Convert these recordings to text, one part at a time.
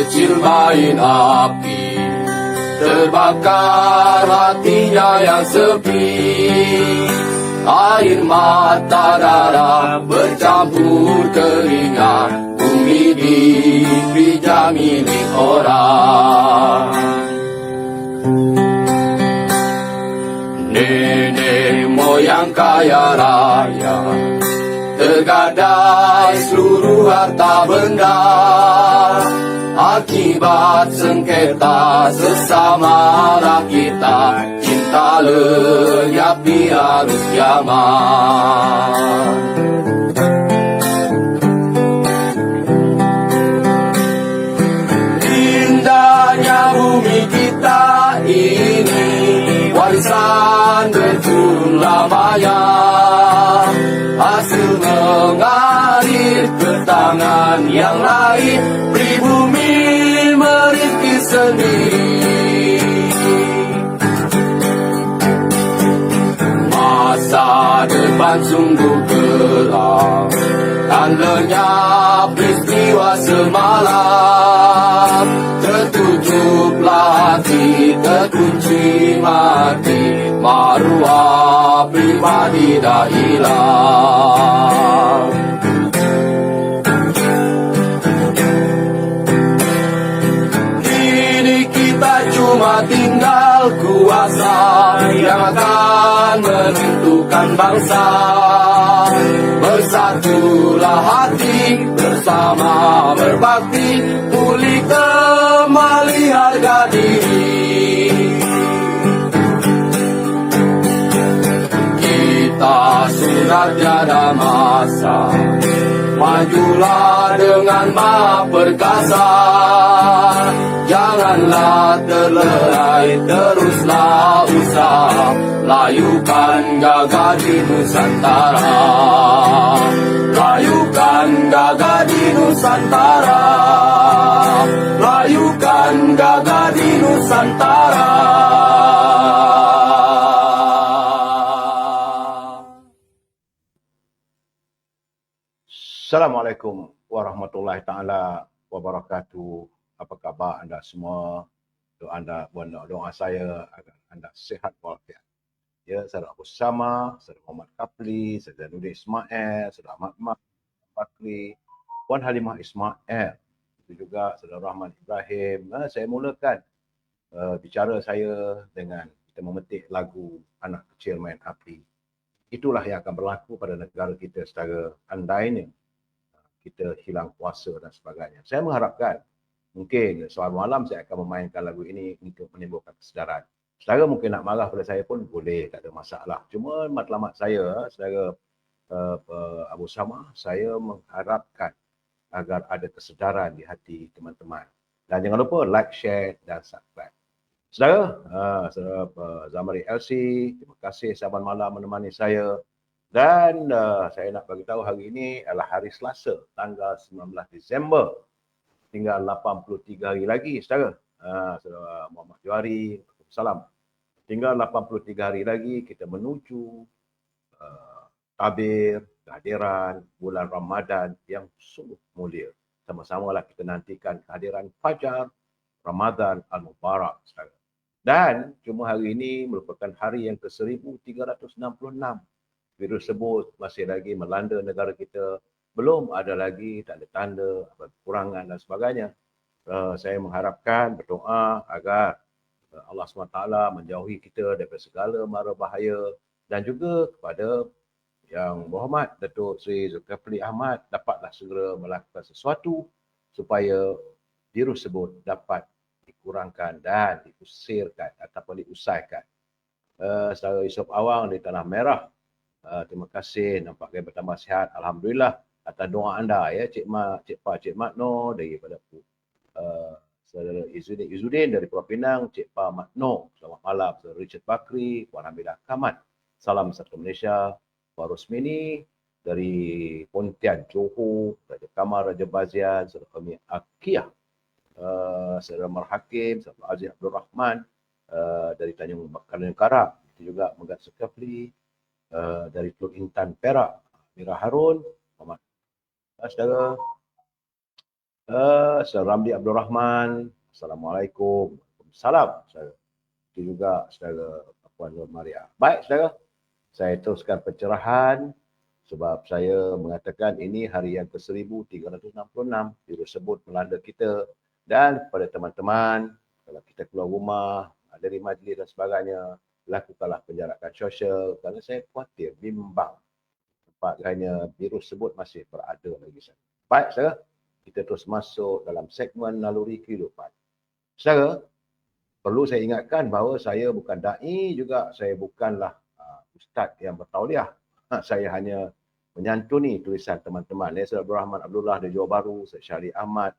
kecil main api, terbakar hatinya yang sepi. Air mata darah bercampur keringat, bumi dipijak milik orang. Nenek moyang kaya raya, tergadai seluruh harta benda. Akibat sengketa sesama kita, cinta lenyap di arus zaman. Indahnya bumi kita ini, warisan berturun lamanya. Hasil mengalir ke tangan yang lain, pribumi merintis sendiri. Masa depan sungguh gelap, kan lenyap peristiwa semalam. Tertutuplah hati, terkunci mati, maruah pribadi dah hilang. Kini kita cuma tinggal kuasa yang akan menentukan bangsa. Bersatulah hati, bersama berbakti, pulih kembali harga diri. Kita sudah tiada masa, majulah dengan maha perkasa. Janganlah terlerai, teruslah usaha, layukan gagah di Nusantara. Layukan gagah di Nusantara. Layukan gagah di Nusantara. Assalamualaikum warahmatullahi taala wabarakatuh. Apa khabar anda semua? Doa saya agar anda sihat walafiat. Ya, saudara Abu Sama, saudara Muhammad Kapli, saudara Nudi Ismail, saudara Ahmad Bakri, Puan Halimah Ismail, itu juga saudara Rahman Ibrahim. Saya mulakan bicara saya dengan kita memetik lagu Anak Kecil Main Api. Itulah yang akan berlaku pada negara kita secara andainya kita hilang kuasa dan sebagainya. Saya mengharapkan mungkin suatu malam saya akan memainkan lagu ini untuk menimbulkan kesedaran. Saudara mungkin nak marah pada saya pun boleh, tak ada masalah. Cuma matlamat saya, saudara Abu Sama, saya mengharapkan agar ada kesedaran di hati teman-teman. Dan jangan lupa like, share dan subscribe. Saudara, saudara Zamari LC, terima kasih saban malam menemani saya. Dan saya nak bagi tahu hari ini adalah hari Selasa, tanggal 19 Disember. Tinggal 83 hari lagi, saudara. Saudara Muhammad Johari, salam. Tinggal 83 hari lagi kita menuju tabir kehadiran bulan Ramadan yang sungguh mulia. Sama-samalah kita nantikan kehadiran Fajar Ramadan Al-Mubarak, saudara. Dan cuma hari ini merupakan hari yang ke-1366. Virus tersebut masih lagi melanda negara kita. Belum ada lagi tanda-tanda kekurangan dan sebagainya. Saya mengharapkan, berdoa agar Allah SWT menjauhi kita daripada segala mara bahaya. Dan juga kepada Yang Berhormat Datuk Seri Zulkifli Ahmad dapatlah segera melakukan sesuatu supaya virus tersebut dapat dikurangkan dan diusirkan ataupun diusaikan. Saudara Yusof Awang di Tanah Merah, terima kasih, nampaknya bertambah sihat. Alhamdulillah atas doa anda ya, Cik Mak, Cik Pak, Cik Makno daripada saudara Izzuddin dari Pulau Pinang, Cik Pa Makno, selamat malam. Saudara Richard Bakri, Puan Hamidah Kamat, salam satu Malaysia. Puan Rosmini dari Pontian, Johor, Raja Kamal, Raja Bazian, saudara kami Akiyah, saudara Mar Hakim, saudara Aziz Abdul Rahman dari Tanjung Karak, itu juga Megat Zulkifli dari Teluk Intan Perak, Mira Harun, saudara Saudara Ramli Abdul Rahman, Assalamualaikum. Salam, saudara. Itu juga saudara Puan Nur Maria. Baik, saudara. Saya teruskan pencerahan sebab saya mengatakan ini hari yang ke-1366 virus sebut melanda kita, dan kepada teman-teman, kalau kita keluar rumah, dari majlis dan sebagainya, lakukanlah penjarakan sosial kerana saya khawatir, bimbang agaknya virus sebut masih berada lagi sana. Baik, saudara. Kita terus masuk dalam segmen naluri kehidupan. Saudara, perlu saya ingatkan bahawa saya bukan da'i juga, saya bukanlah ustaz yang bertauliah. Saya hanya menyantuni tulisan teman-teman. Saudara Abdul Rahman Abdullah dari Johor Bahru, Saudara Syarif Ahmad,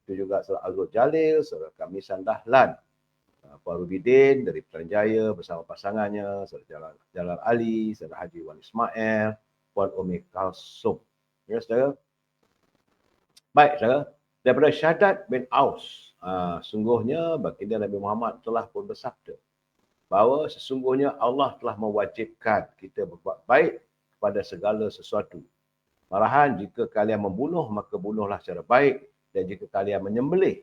itu juga Saudara Azrul Jalil, Saudara Kamisan Dahlan, Puan Rubidin dari Putrajaya bersama pasangannya, Saudara Jalal Ali, Saudara Haji Wan Ismail, Puan Umi Kalsum. Ya, saudara. Baik, saudara. Daripada Syaddad bin Aus, sungguhnya baginda Nabi Muhammad telah pun bersabda bahawa sesungguhnya Allah telah mewajibkan kita berbuat baik kepada segala sesuatu. Malahan jika kalian membunuh, maka bunuhlah secara baik, dan jika kalian menyembelih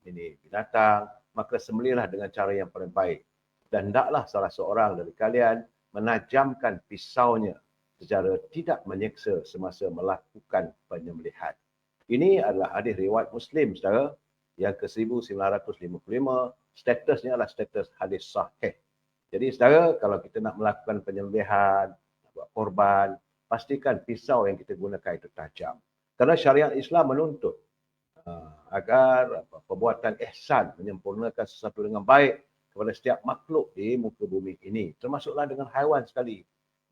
ini binatang, maka sembelihlah dengan cara yang paling baik. Dan hendaklah salah seorang dari kalian menajamkan pisaunya secara tidak menyeksa semasa melakukan penyembelihan. Ini adalah hadis riwayat Muslim, saudara, yang ke-1955. Statusnya adalah status hadis sahih. Jadi, saudara, kalau kita nak melakukan penyembelihan, nak buat korban, pastikan pisau yang kita gunakan itu tajam. Kerana syariat Islam menuntut agar perbuatan ihsan, menyempurnakan sesuatu dengan baik kepada setiap makhluk di muka bumi ini. Termasuklah dengan haiwan sekali.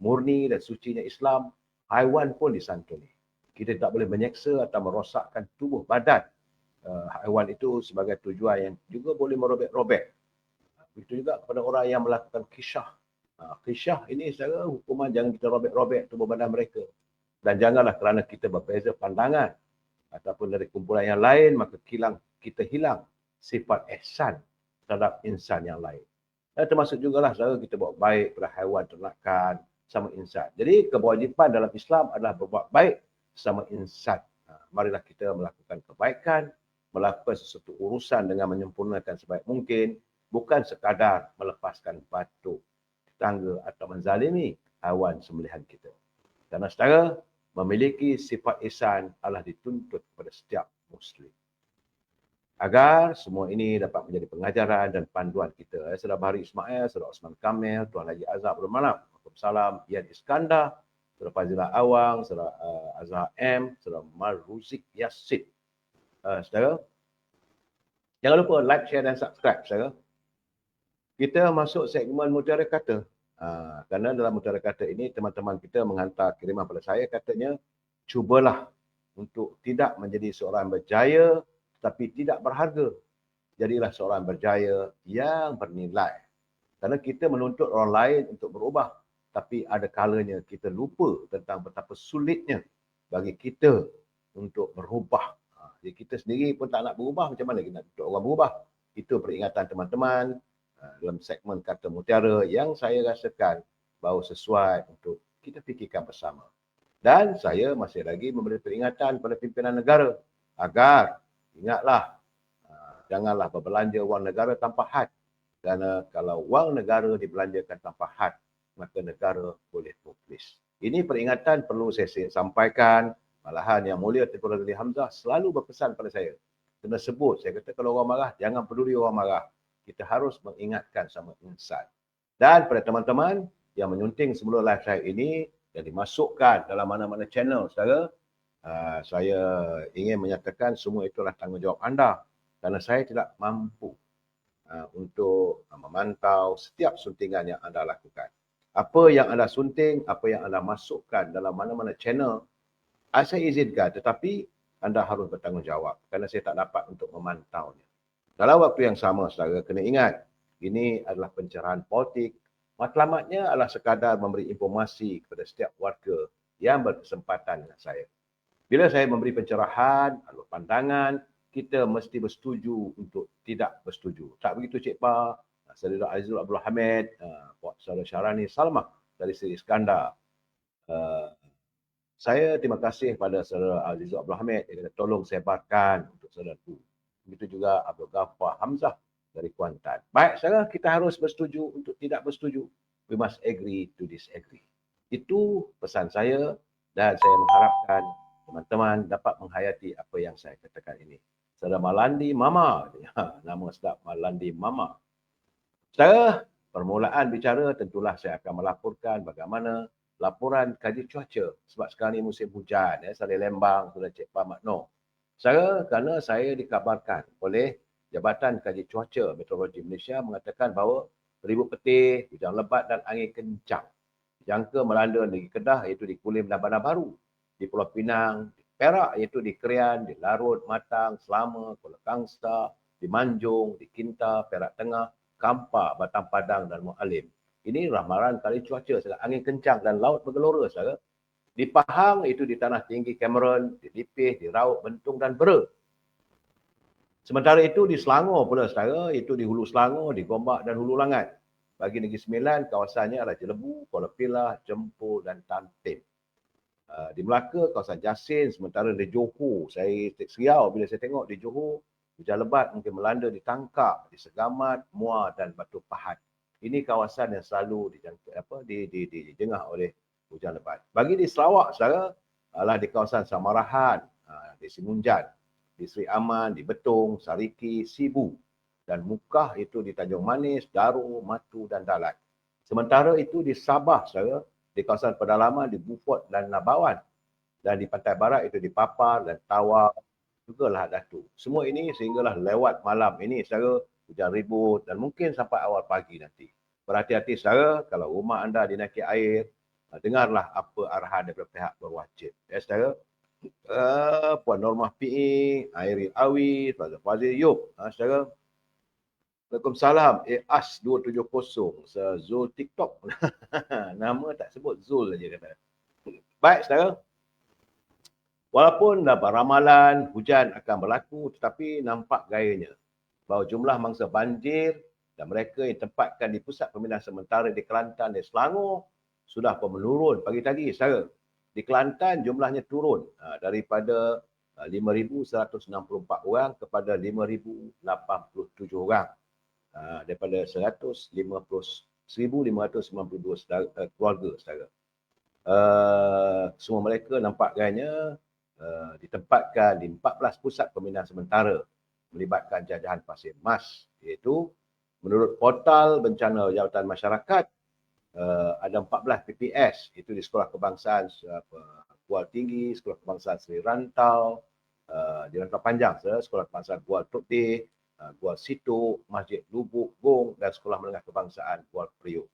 Murni dan sucinya Islam, haiwan pun disantuni. Kita tak boleh menyeksa atau merosakkan tubuh badan haiwan itu sebagai tujuan yang juga boleh merobek-robek. Begitu juga kepada orang yang melakukan kisyah. Kisyah ini secara hukuman jangan kita robek-robek tubuh badan mereka. Dan janganlah kerana kita berbeza pandangan ataupun dari kumpulan yang lain, maka kita hilang sifat ihsan terhadap insan yang lain. Dan termasuk jugalah saudara kita buat baik pada haiwan ternakan sama insan. Jadi kewajipan dalam Islam adalah berbuat baik sama insan. Marilah kita melakukan kebaikan, melakukan sesuatu urusan dengan menyempurnakan sebaik mungkin, bukan sekadar melepaskan batu tetangga atau menzalimi haiwan sembelihan kita. Kerana saudara, memiliki sifat ihsan adalah dituntut kepada setiap Muslim. Agar semua ini dapat menjadi pengajaran dan panduan kita. Saudara Bahari Ismail, Saudara Osman Kamil, Tuan Haji Azhar Abdul Manap, Waalaikumsalam, Ian Iskandar, Saudara Fazilah Awang, Saudara Azhar M, Saudara Marzuki Yassin. Saudara, jangan lupa like, share dan subscribe, saudara. Kita masuk segmen mutiara kata. Kerana dalam mutiara kata ini, teman-teman kita menghantar kiriman pada saya, katanya, cubalah untuk tidak menjadi seorang berjaya, tapi tidak berharga. Jadilah seorang berjaya yang bernilai. Kerana kita menuntut orang lain untuk berubah, tapi ada kalanya kita lupa tentang betapa sulitnya bagi kita untuk berubah. Jadi kita sendiri pun tak nak berubah, macam mana kita nak tuntut orang berubah? Itu peringatan teman-teman dalam segmen Kata Mutiara yang saya rasakan bahawa sesuai untuk kita fikirkan bersama. Dan saya masih lagi memberi peringatan kepada pimpinan negara agar ingatlah, janganlah berbelanja wang negara tanpa had. Kerana kalau wang negara dibelanjakan tanpa had, maka negara boleh muflis. Ini peringatan perlu saya sampaikan. Malahan Yang Mulia Tengku Razali Hamzah selalu berpesan pada saya. Kena sebut, saya kata kalau orang marah, jangan peduli orang marah. Kita harus mengingatkan sama insan. Dan pada teman-teman yang menyunting sebelum live saya ini, yang dimasukkan dalam mana-mana channel, saudara, saya ingin menyatakan semua itulah tanggungjawab anda. Kerana saya tidak mampu untuk memantau setiap suntingan yang anda lakukan. Apa yang anda sunting, apa yang anda masukkan dalam mana-mana channel, saya izinkan, tetapi anda harus bertanggungjawab kerana saya tak dapat untuk memantaunya. Dalam waktu yang sama, saudara, kena ingat, ini adalah pencerahan politik. Matlamatnya adalah sekadar memberi informasi kepada setiap warga yang berkesempatan dengan saya. Bila saya memberi pencerahan, lalu pandangan, kita mesti bersetuju untuk tidak bersetuju. Tak begitu, Cik Pa, Saudara Azizul Abdul Hamid, Saudara Syarani Salmah dari Seri Iskandar, Saya terima kasih pada saudara Azizul Abdul Hamid yang kata tolong sebarkan untuk saudaraku. Begitu juga Abdul Ghaffar Hamzah dari Kuantan. Baik, saudara, kita harus bersetuju untuk tidak bersetuju. We must agree to disagree. Itu pesan saya dan saya mengharapkan teman-teman dapat menghayati apa yang saya katakan ini. Saudara Malandi Mama, nama sedap Malandi Mama. Secara permulaan bicara, tentulah saya akan melaporkan bagaimana laporan kaji cuaca. Sebab sekarang ini musim hujan, Saleh Lembang, sudah Cik Pak Makno. Kerana saya dikabarkan oleh Jabatan Kaji Cuaca Meteorologi Malaysia mengatakan bahawa ribut petih, hujan lebat dan angin kencang jangka melanda negeri Kedah iaitu di Kulim dan Bandar Baru, di Pulau Pinang, di Perak iaitu di Krian, di Larut, Matang, Selama, Kuala Kangsar, di Manjung, di Kinta, Perak Tengah, Kampar, Batam Padang dan Mualim. Ini ramalan kali cuaca, angin kencang dan laut bergelora, saudara. Di Pahang itu di Tanah Tinggi Cameron, di Lipih, di Raut, Bentung dan Bera. Sementara itu di Selangor pula, saudara, itu di Hulu Selangor, di Gombak dan Hulu Langat. Bagi Negeri Sembilan, kawasannya adalah Jelebu, Kuala Pilah, Jempol dan Tantin. Di Melaka, kawasan Jasin, sementara di Johor, saya seriau bila saya tengok di Johor, hujan lebat mungkin melanda di Tangkap, di Segamat, Muar dan Batu Pahat. Ini kawasan yang selalu dijengah oleh hujan lebat. Bagi di Sarawak, saudara, adalah di kawasan Samarahan, di Simunjan, di Seri Aman, di Betong, Sariki, Sibu dan Mukah itu di Tanjung Manis, Darul, Matu dan Dalat. Sementara itu di Sabah, saudara, di kawasan pedalaman di Beaufort dan Nabawan. Dan di pantai barat itu di Papar dan Tawau, jugalah Datu. Semua ini sehinggalah lewat malam ini, saudara, hujan ribut dan mungkin sampai awal pagi nanti. Berhati-hati, saudara, kalau rumah anda dinaiki air, dengarlah apa arahan daripada pihak berwajib. Ya, saudara. Puan Normah PE, Airin Awi, Fazil Yub, saudara. Waalaikumsalam. As 270, Zul TikTok. Nama tak sebut Zul saja kata. Baik, saudara. Walaupun dapat ramalan hujan akan berlaku, tetapi nampak gayanya bahawa jumlah mangsa banjir dan mereka yang tempatkan di pusat pemindahan sementara di Kelantan dan Selangor sudah pun menurun pagi tadi, saudara. Di Kelantan jumlahnya turun daripada 5,164 orang kepada 5,087 orang. Daripada 1,592 keluarga, saudara. Semua mereka nampak gayanya ditempatkan di 14 pusat pemindahan sementara melibatkan jajahan pasir mas, iaitu menurut portal bencana Jabatan Masyarakat ada 14 PPS, itu di Sekolah Kebangsaan Kuala Tinggi, Sekolah Kebangsaan Seri Rantau, di Rantau Panjang, Sekolah Kebangsaan Kuala Tokdeh, Kuala Situ, Masjid Lubuk Gong dan Sekolah Menengah Kebangsaan Kuala Priuk.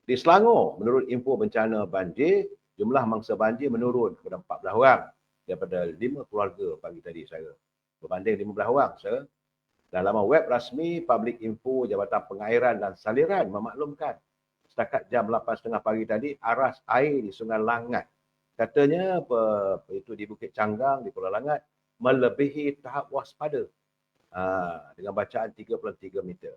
Di Selangor, menurut info bencana banjir, jumlah mangsa banjir menurun kepada 14 orang daripada 5 keluarga pagi tadi, saya. Berbanding 15 orang, saya. Dan laman web rasmi Public Info Jabatan Pengairan dan Saliran memaklumkan setakat jam 8.30 pagi tadi, aras air di Sungai Langat, katanya itu di Bukit Canggang, di Pulau Langat, melebihi tahap waspada dengan bacaan 33 meter.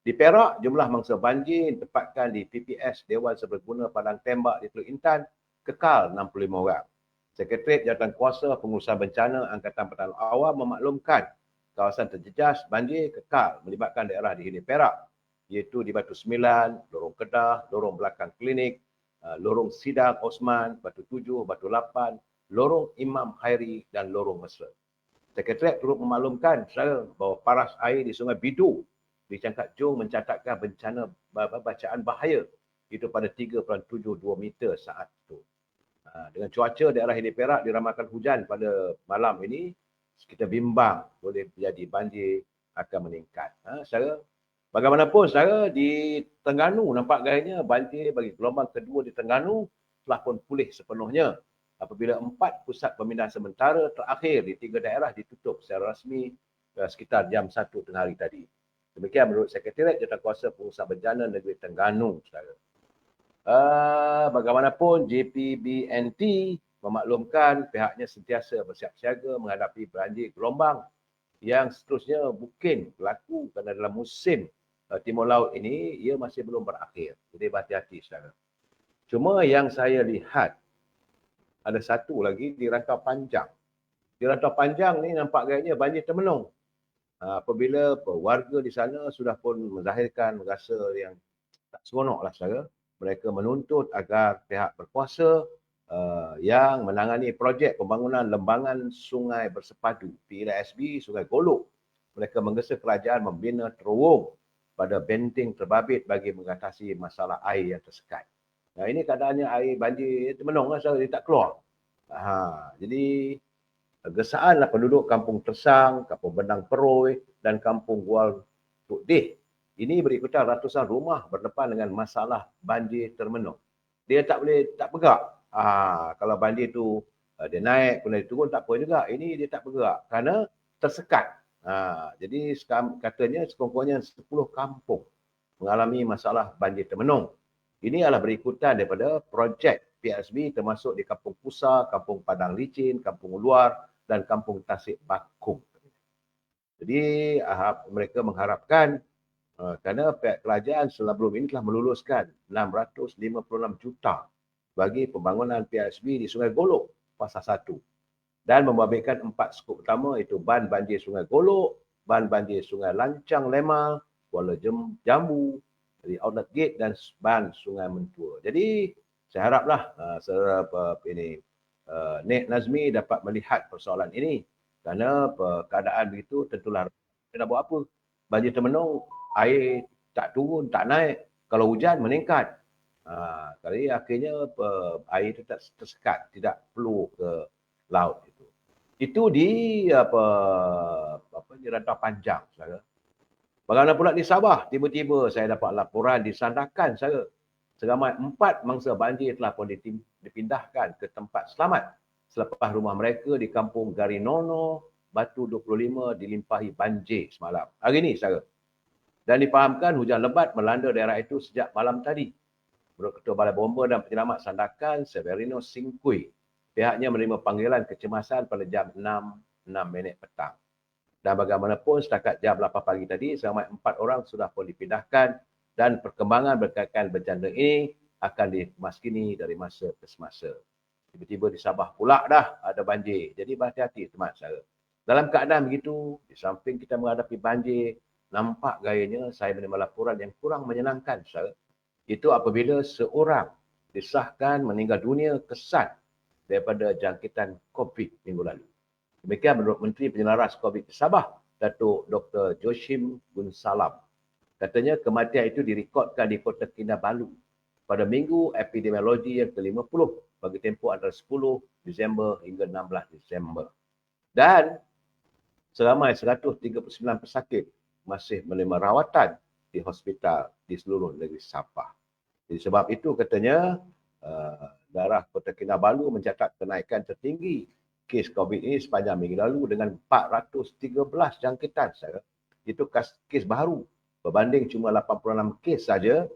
Di Perak, jumlah mangsa banjir ditempatkan di PPS Dewan Serbaguna Padang Tembak di Teluk Intan kekal 65 orang. Sekretariat Jawatan Kuasa Pengurusan Bencana Angkatan Pertahanan Awam memaklumkan kawasan terjejas banjir kekal melibatkan daerah di Hilir Perak, iaitu di Batu Sembilan, Lorong Kedah, Lorong Belakang Klinik, Lorong Sidang Osman, Batu 7, Batu 8, Lorong Imam Khairi dan Lorong Mesra. Sekretariat turut memaklumkan bahawa paras air di Sungai Bidu di Cangkat Jong mencatatkan bencana bacaan bahaya itu pada 3.72 meter saat itu. Dengan cuaca daerah Hilir Perak diramalkan hujan pada malam ini, kita bimbang boleh terjadi banjir akan meningkat. Bagaimanapun, saudara, di Terengganu nampak gayanya banjir bagi gelombang kedua di Terengganu telah pun pulih sepenuhnya apabila 4 pusat pemindahan sementara terakhir di 3 daerah ditutup secara rasmi sekitar jam 1 tengah hari tadi. Demikian menurut Sekretariat Jawatankuasa Pengurusan Bencana Negeri Terengganu, saudara. Bagaimanapun, JPBNT memaklumkan pihaknya sentiasa bersiap siaga menghadapi banjir gelombang yang seterusnya mungkin berlaku kerana dalam musim Timur Laut ini, ia masih belum berakhir. Jadi berhati-hati, saudara. Cuma yang saya lihat, ada satu lagi di Rantau Panjang. Di Rantau Panjang ni nampak gayanya banjir termenung. Apabila warga di sana sudah pun menzahirkan rasa yang tak seronok lah saudara. Mereka menuntut agar pihak berkuasa yang menangani projek pembangunan lembangan sungai bersepadu PLSB Sungai Golok. Mereka menggesa kerajaan membina terowong pada benteng terbabit bagi mengatasi masalah air yang tersekat. Nah, ini keadaannya air banjir termenung lah saudara, dia tak keluar. Jadi gesaanlah penduduk Kampung Tersang, Kampung Benang Peroi dan Kampung Gual Tuk Deh. Ini berikutan ratusan rumah berdepan dengan masalah banjir termenung. Dia tak bergerak. Kalau banjir tu dia naik, kemudian dia turun tak apa juga. Ini dia tak bergerak kerana tersekat. Jadi katanya sekurang-kurangnya 10 kampung mengalami masalah banjir termenung. Ini adalah berikutan daripada projek PSB termasuk di Kampung Pusa, Kampung Padang Licin, Kampung Luar dan Kampung Tasik Bakung. Jadi mereka mengharapkan kerana pihak kerajaan sebelum ini telah meluluskan 656 juta bagi pembangunan PSB di Sungai Golok fasa 1 dan membabitkan 4 skop utama iaitu ban banjir Sungai Golok, ban banjir Sungai Lancang Lemal, Kuala Jambu, dari Outlet Gate dan ban Sungai Mentua. Jadi saya haraplah Nek Nazmi dapat melihat persoalan ini kerana keadaan begitu tentulah kita nak buat apa? Banjir termenung, air tak turun, tak naik. Kalau hujan meningkat. Jadi akhirnya air itu tak tersekat, tidak perlu ke laut itu. Itu di di Rantau Panjang, saudara. Bagaimana pula di Sabah? Tiba-tiba saya dapat laporan di Sandakan, saudara. Seramai 4 mangsa banjir telah pun dipindahkan ke tempat selamat selepas rumah mereka di Kampung Garinono, Batu 25 dilimpahi banjir semalam. Hari ini, saudara. Dan dipahamkan hujan lebat melanda daerah itu sejak malam tadi. Menurut Ketua Balai Bomba dan Penyelamat Sandakan, Severino Singkui, pihaknya menerima panggilan kecemasan pada jam 6.06 petang. Dan bagaimanapun setakat jam 8 pagi tadi, seramai 4 orang sudah pun dipindahkan dan perkembangan berkaitan bencana ini akan dimaskini dari masa ke semasa. Tiba-tiba di Sabah pula dah ada banjir. Jadi berhati-hati teman saya. Dalam keadaan begitu, di samping kita menghadapi banjir, nampak gayanya saya menerima laporan yang kurang menyenangkan saya. Itu apabila seorang disahkan meninggal dunia kesan daripada jangkitan COVID minggu lalu. Demikian menurut Menteri Penyelaras COVID di Sabah, Datuk Dr. Joshim Gunsalam. Katanya kematian itu direkodkan di Kota Kinabalu pada minggu epidemiologi yang ke-50 bagi tempoh antara 10 Disember hingga 16 Disember. Dan seramai 139 pesakit masih menerima rawatan di hospital di seluruh negeri Sabah. Jadi sebab itu katanya daerah Kota Kinabalu mencatat kenaikan tertinggi kes COVID ini sepanjang minggu lalu dengan 413 jangkitan. Itu kes baru berbanding cuma 86 kes saja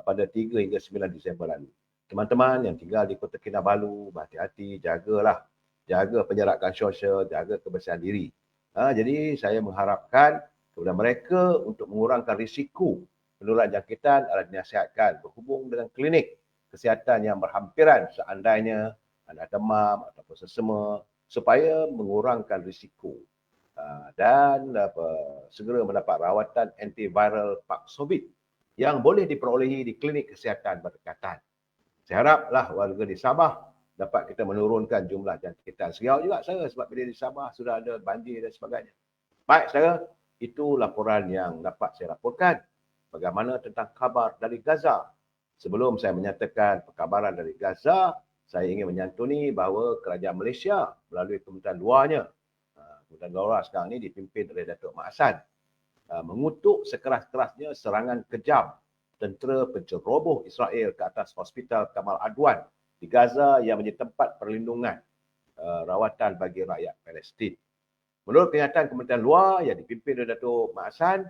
pada 3 hingga 9 Disember lalu. Teman-teman yang tinggal di Kota Kinabalu, berhati-hati, jagalah. Jaga penjarakan sosial, jaga kebersihan diri. Jadi saya mengharapkan kepada mereka untuk mengurangkan risiko penularan jangkitan adalah dinasihatkan berhubung dengan klinik kesihatan yang berhampiran seandainya anda demam ataupun sesama supaya mengurangkan risiko dan segera mendapat rawatan antiviral Paxlovid yang boleh diperolehi di klinik kesihatan berdekatan. Saya haraplah warga di Sabah dapat kita menurunkan jumlah jangkitan. Seriau juga saya sebab bila di Sabah sudah ada banjir dan sebagainya. Baik saya, itu laporan yang dapat saya laporkan. Bagaimana tentang kabar dari Gaza? Sebelum saya menyatakan perkabaran dari Gaza, saya ingin menyantuni bahawa kerajaan Malaysia melalui Kementerian Luarnya, Kementerian Luar sekarang ini dipimpin oleh Datuk Mak Hassan, mengutuk sekeras-kerasnya serangan kejam tentera penceroboh Israel ke atas Hospital Kamal Adwan di Gaza yang menjadi tempat perlindungan rawatan bagi rakyat Palestin. Menurut kenyataan Kementerian Luar yang dipimpin oleh Datuk Mak Hassan,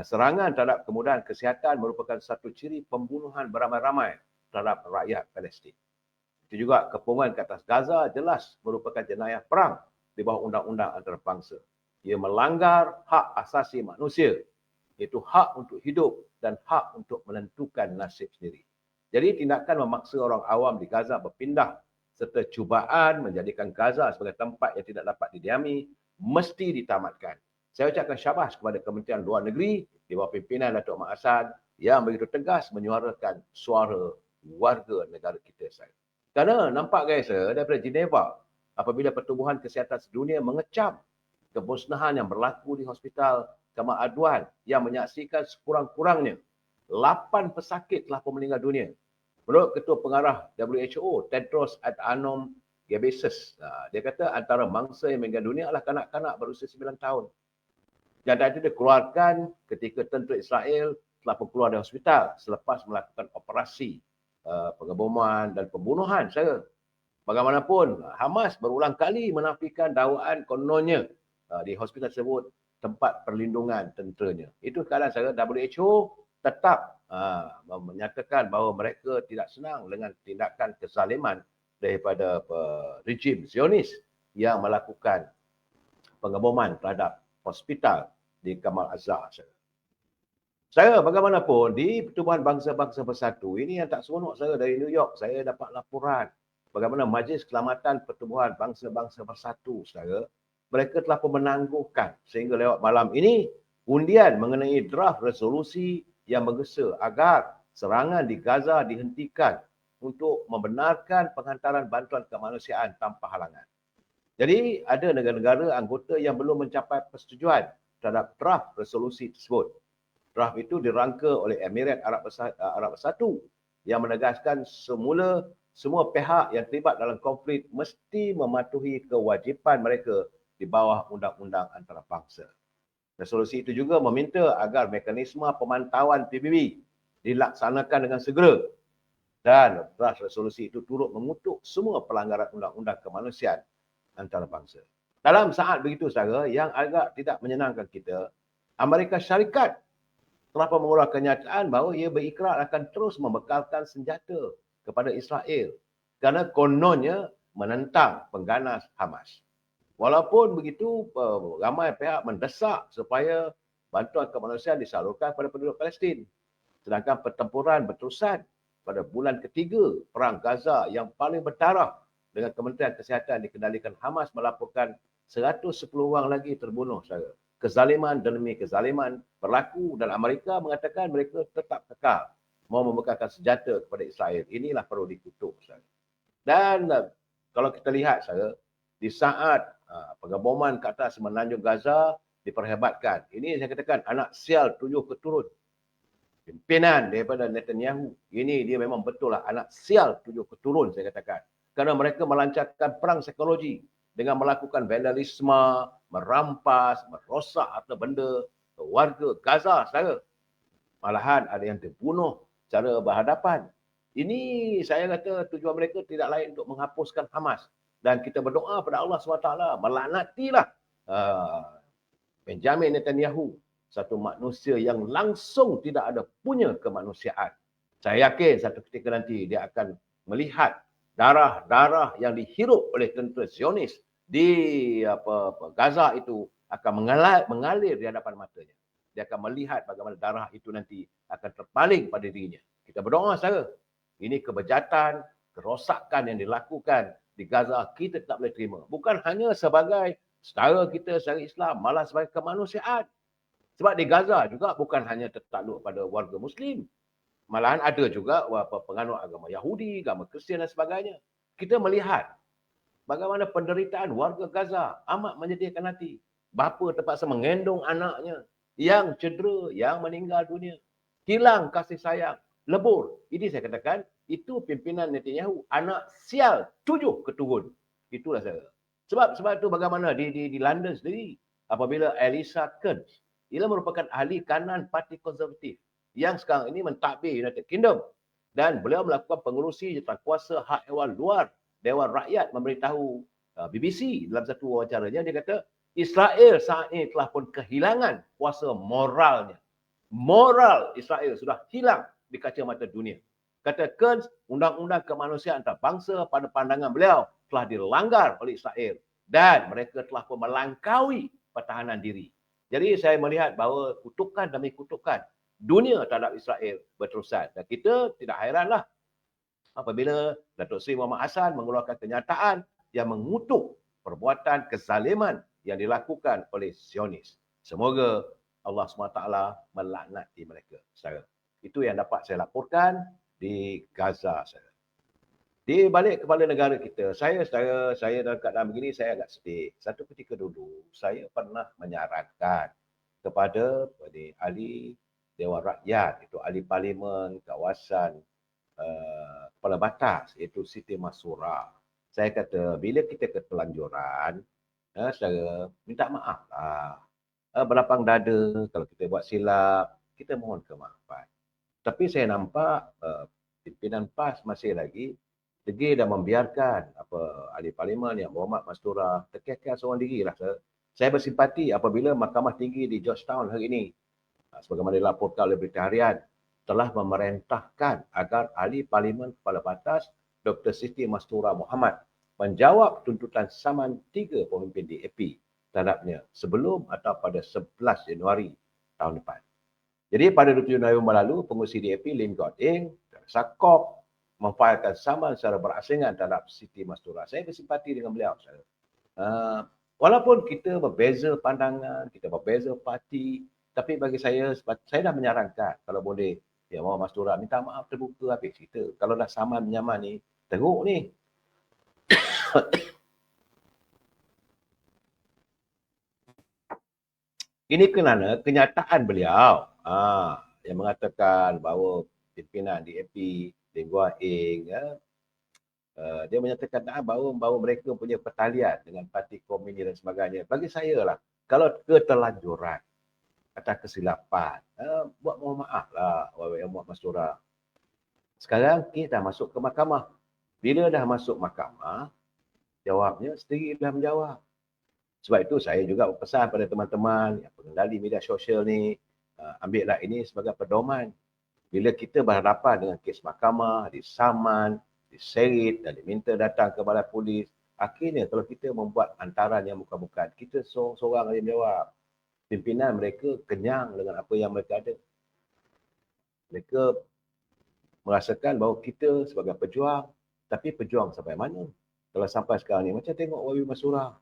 serangan terhadap kemudahan kesihatan merupakan satu ciri pembunuhan beramai-ramai terhadap rakyat Palestin. Itu juga kepungan ke atas Gaza jelas merupakan jenayah perang di bawah undang-undang antarabangsa. Ia melanggar hak asasi manusia, iaitu hak untuk hidup dan hak untuk menentukan nasib sendiri. Jadi tindakan memaksa orang awam di Gaza berpindah serta cubaan menjadikan Gaza sebagai tempat yang tidak dapat didiami mesti ditamatkan. Saya ucapkan syabas kepada Kementerian Luar Negeri di bawah pimpinan Datuk Mak Hassan yang begitu tegas menyuarakan suara warga negara kita. Kerana nampak guys, daripada Geneva, apabila Pertubuhan Kesihatan Sedunia mengecam kemusnahan yang berlaku di Hospital Kamal Adwan yang menyaksikan sekurang-kurangnya 8 pesakit telah pun meninggal dunia. Menurut Ketua Pengarah WHO, Tedros Adhanom Ghebreyesus, dia kata antara mangsa yang meninggal dunia adalah kanak-kanak berusia 9 tahun. Data itu dikeluarkan ketika tentera Israel telah pun keluar dari hospital selepas melakukan operasi pengeboman dan pembunuhan. Bagaimanapun, Hamas berulang kali menafikan dakwaan kononnya di hospital tersebut tempat perlindungan tenteranya. Itu keadaan WHO tetap menyatakan bahawa mereka tidak senang dengan tindakan kezaliman daripada rejim Zionis yang melakukan pengeboman terhadap hospital di Kamal Azhar. Bagaimanapun di Pertubuhan Bangsa-Bangsa Bersatu ini yang tak seronok dari New York, saya dapat laporan bagaimana Majlis Keselamatan Pertubuhan Bangsa-Bangsa Bersatu, mereka telah pun menangguhkan sehingga lewat malam ini undian mengenai draft resolusi yang menggesa agar serangan di Gaza dihentikan untuk membenarkan penghantaran bantuan kemanusiaan tanpa halangan. Jadi ada negara-negara anggota yang belum mencapai persetujuan terhadap draft resolusi tersebut. Draft itu dirangka oleh Emirat Arab Bersatu yang menegaskan semua pihak yang terlibat dalam konflik mesti mematuhi kewajipan mereka di bawah undang-undang antarabangsa. Resolusi itu juga meminta agar mekanisme pemantauan PBB dilaksanakan dengan segera dan draft resolusi itu turut mengutuk semua pelanggaran undang-undang kemanusiaan antarabangsa. Dalam saat begitu yang agak tidak menyenangkan kita, Amerika Syarikat telah mengeluarkan kenyataan bahawa ia berikrar akan terus membekalkan senjata kepada Israel kerana kononnya menentang pengganas Hamas. Walaupun begitu, ramai pihak mendesak supaya bantuan kemanusiaan disalurkan kepada penduduk Palestin. Sedangkan pertempuran berterusan pada bulan ketiga Perang Gaza yang paling berdarah dengan Kementerian Kesihatan dikendalikan Hamas melaporkan 110 orang lagi terbunuh. Kezaliman demi kezaliman berlaku dan Amerika mengatakan mereka tetap kekal mau membekalkan senjata kepada Israel. Inilah perlu dikutuk. Dan kalau kita lihat di saat pengeboman ke atas Menanjung Gaza diperhebatkan. Ini saya katakan anak sial 7 keturun. Pimpinan daripada Netanyahu. Ini dia memang betul lah anak sial 7 keturun saya katakan. Kerana mereka melancarkan perang psikologi dengan melakukan vandalisme, merampas, merosak harta benda warga Gaza. Malahan ada yang terbunuh secara berhadapan. Ini saya kata tujuan mereka tidak lain untuk menghapuskan Hamas. Dan kita berdoa pada Allah SWT, melaknatilah Benjamin Netanyahu, satu manusia yang langsung tidak ada punya kemanusiaan. Saya yakin satu ketika nanti dia akan melihat darah-darah yang dihirup oleh tentera Zionis di Gaza itu akan mengalir di hadapan matanya. Dia akan melihat bagaimana darah itu nanti akan terpaling pada dirinya. Kita berdoa ini kebejatan, kerosakan yang dilakukan di Gaza kita tak boleh terima. Bukan hanya sebagai saudara kita secara Islam, malah sebagai kemanusiaan. Sebab di Gaza juga bukan hanya tertakluk pada warga Muslim. Malahan ada juga penganut agama Yahudi, agama Kristian dan sebagainya. Kita melihat bagaimana penderitaan warga Gaza amat menyedihkan hati. Bapa terpaksa mengendong anaknya yang cedera, yang meninggal dunia. Hilang kasih sayang, lebur. Ini saya katakan, itu pimpinan Netanyahu, anak sial 7 keturun. Itulah saya. Sebab itu bagaimana di London sendiri, apabila Elisa Kearns, ia merupakan ahli kanan Parti Konservatif yang sekarang ini mentadbir United Kingdom. Dan beliau melakukan pengurusi jawatankuasa hak ehwal luar Dewan Rakyat memberitahu BBC dalam satu wawancaranya, dia kata Israel saat ini telah pun kehilangan kuasa moralnya. Moral Israel sudah hilang di kaca mata dunia. Kata Kearns, undang-undang kemanusiaan antarabangsa pada pandangan beliau telah dilanggar oleh Israel dan mereka telah pun melangkaui pertahanan diri. Jadi saya melihat bahawa kutukan demi kutukan dunia terhadap Israel berterusan. Dan kita tidak hairanlah apabila Datuk Seri Muhammad Hassan mengeluarkan kenyataan yang mengutuk perbuatan kezaliman yang dilakukan oleh Zionis. Semoga Allah SWT melaknati mereka. Saudara. Itu yang dapat saya laporkan di Gaza. Saudara. Di balik kepala negara kita, saya dalam keadaan begini, saya agak sedih. Satu ketika dulu, saya pernah menyarankan kepada ahli Dewan Rakyat, itu ahli parlimen kawasan Kepala Batas, iaitu Siti Masura. Saya kata, bila kita ketelanjuran, saya minta maaf lah. Berlapang dada, kalau kita buat silap, kita mohon kemaafan. Tapi saya nampak pimpinan PAS masih lagi degil dan membiarkan ahli parlimen yang Muhammad Mastura terkekeh seorang diri lah. Saya bersimpati apabila Mahkamah Tinggi di Georgetown hari ini, sebagaimana dilaporkan oleh Berita Harian, telah memerintahkan agar ahli parlimen Kepala Batas Dr. Siti Mastura Muhammad menjawab tuntutan saman 3 pemimpin DAP terhadapnya sebelum atau pada 11 Januari tahun depan. Jadi pada 27 November lalu, pengurusi DAP Lim Kok Eng dan Sakok memfailkan saman secara berasingan terhadap Siti Mastura. Saya bersimpati dengan beliau. Walaupun kita berbeza pandangan, kita berbeza parti, tapi bagi saya dah menyarankan kalau boleh, ya Muhammad Mastura minta maaf terbuka habis cerita. Kalau dah saman menyaman ni, teruk ni. Ini kerana kenyataan beliau yang mengatakan bahawa pimpinan DAP, Lim Guan Eng, dia menyatakan bahawa mereka punya pertalian dengan parti komunis dan sebagainya. Bagi saya lah, kalau keterlanjuran atau kesilapan, buat mohon maaf lah yang buat Mastura. Sekarang kita dah masuk ke mahkamah. Bila dah masuk mahkamah, jawabnya sendiri dah menjawab. Sebab itu saya juga berpesan pada teman-teman yang pengendali media sosial ni, ambillah ini sebagai pedoman. Bila kita berhadapan dengan kes mahkamah, disaman, diseret dan diminta datang ke balai polis, akhirnya kalau kita membuat hantaran yang bukan-bukan, kita seorang yang menjawab. Pimpinan mereka kenyang dengan apa yang mereka ada. Mereka merasakan bahawa kita sebagai pejuang, tapi pejuang sampai mana? Kalau sampai sekarang ni, macam tengok Wawi Masura.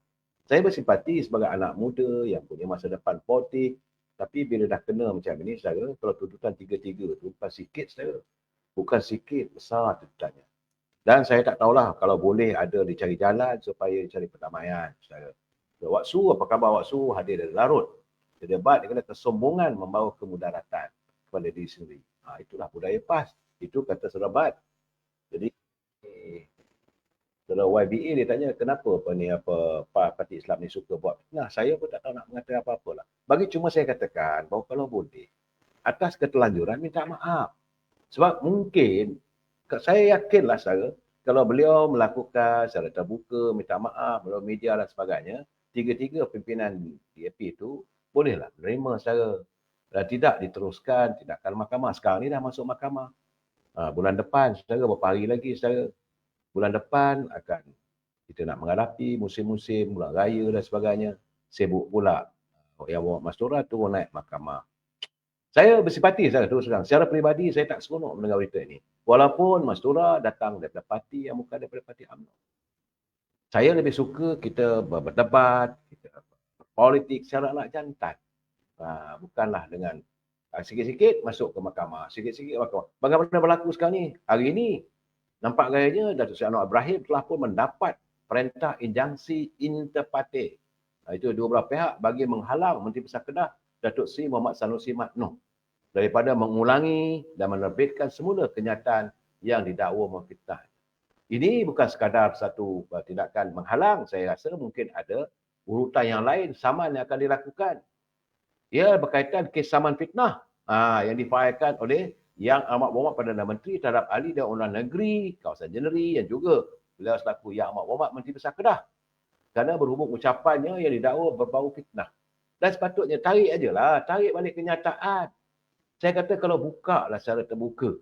Saya bersimpati sebagai anak muda yang punya masa depan politik, tapi bila dah kena macam ini, saudara, kalau tuntutan 3-3 tu bukan sikit, saudara. Bukan sikit, besar tuntutannya. Dan saya tak tahulah kalau boleh ada dicari jalan supaya dicari perdamaian, saudara. Waksu, apa khabar Waksu hadir dari Larut. Dia debat dengan kesombongan membawa kemudaratan kepada diri sendiri. Itulah budaya PAS. Itu kata Serabat. Jadi, saudara YBA dia tanya kenapa parti Islam ni suka buat fitnah. Saya pun tak tahu nak mengatakan apa-apa lah. Bagi cuma saya katakan bahawa kalau boleh, atas keterlanjuran minta maaf. Sebab mungkin, saya yakinlah saudara, kalau beliau melakukan secara terbuka, minta maaf melalui media dan sebagainya, 3-3 pimpinan DAP itu bolehlah menerima secara dan tidak diteruskan tindakan mahkamah. Sekarang ni dah masuk mahkamah. Bulan depan, saudara, beberapa hari lagi, saudara, bulan depan akan kita nak menghadapi musim-musim bulan raya dan sebagainya. Sibuk pula yang Muhammad Mastura turun naik mahkamah. Saya bersimpati saya terus terang. Secara peribadi saya tak seronok mendengar berita ini. Walaupun Mastura datang daripada parti yang bukan daripada parti UMNO. Saya lebih suka kita berdebat, kita berpolitik secara anak jantan. Bukanlah dengan sikit-sikit masuk ke mahkamah, sikit-sikit mahkamah. Bagaimana berlaku sekarang ni? Hari ini nampak gayanya Datuk Seri Anwar Ibrahim telah pun mendapat perintah injunksi inter partes. Itu dua belah pihak bagi menghalang Menteri Besar Kedah Datuk Seri Muhammad Sanusi Mahno daripada mengulangi dan menerbitkan semula kenyataan yang didakwa memfitnah. Ini bukan sekadar satu tindakan menghalang, saya rasa mungkin ada urutan yang lain saman yang akan dilakukan. Ia berkaitan kes saman fitnah yang difailkan oleh Yang Amat Berhormat Perdana Menteri terhadap ahli Dewan Undangan Negeri, kawasan Jeneri yang juga beliau selaku Yang Amat Berhormat Menteri Besar Kedah. Kerana berhubung ucapannya yang didakwa berbau fitnah. Dan sepatutnya tarik ajalah, tarik balik kenyataan. Saya kata kalau buka lah secara terbuka,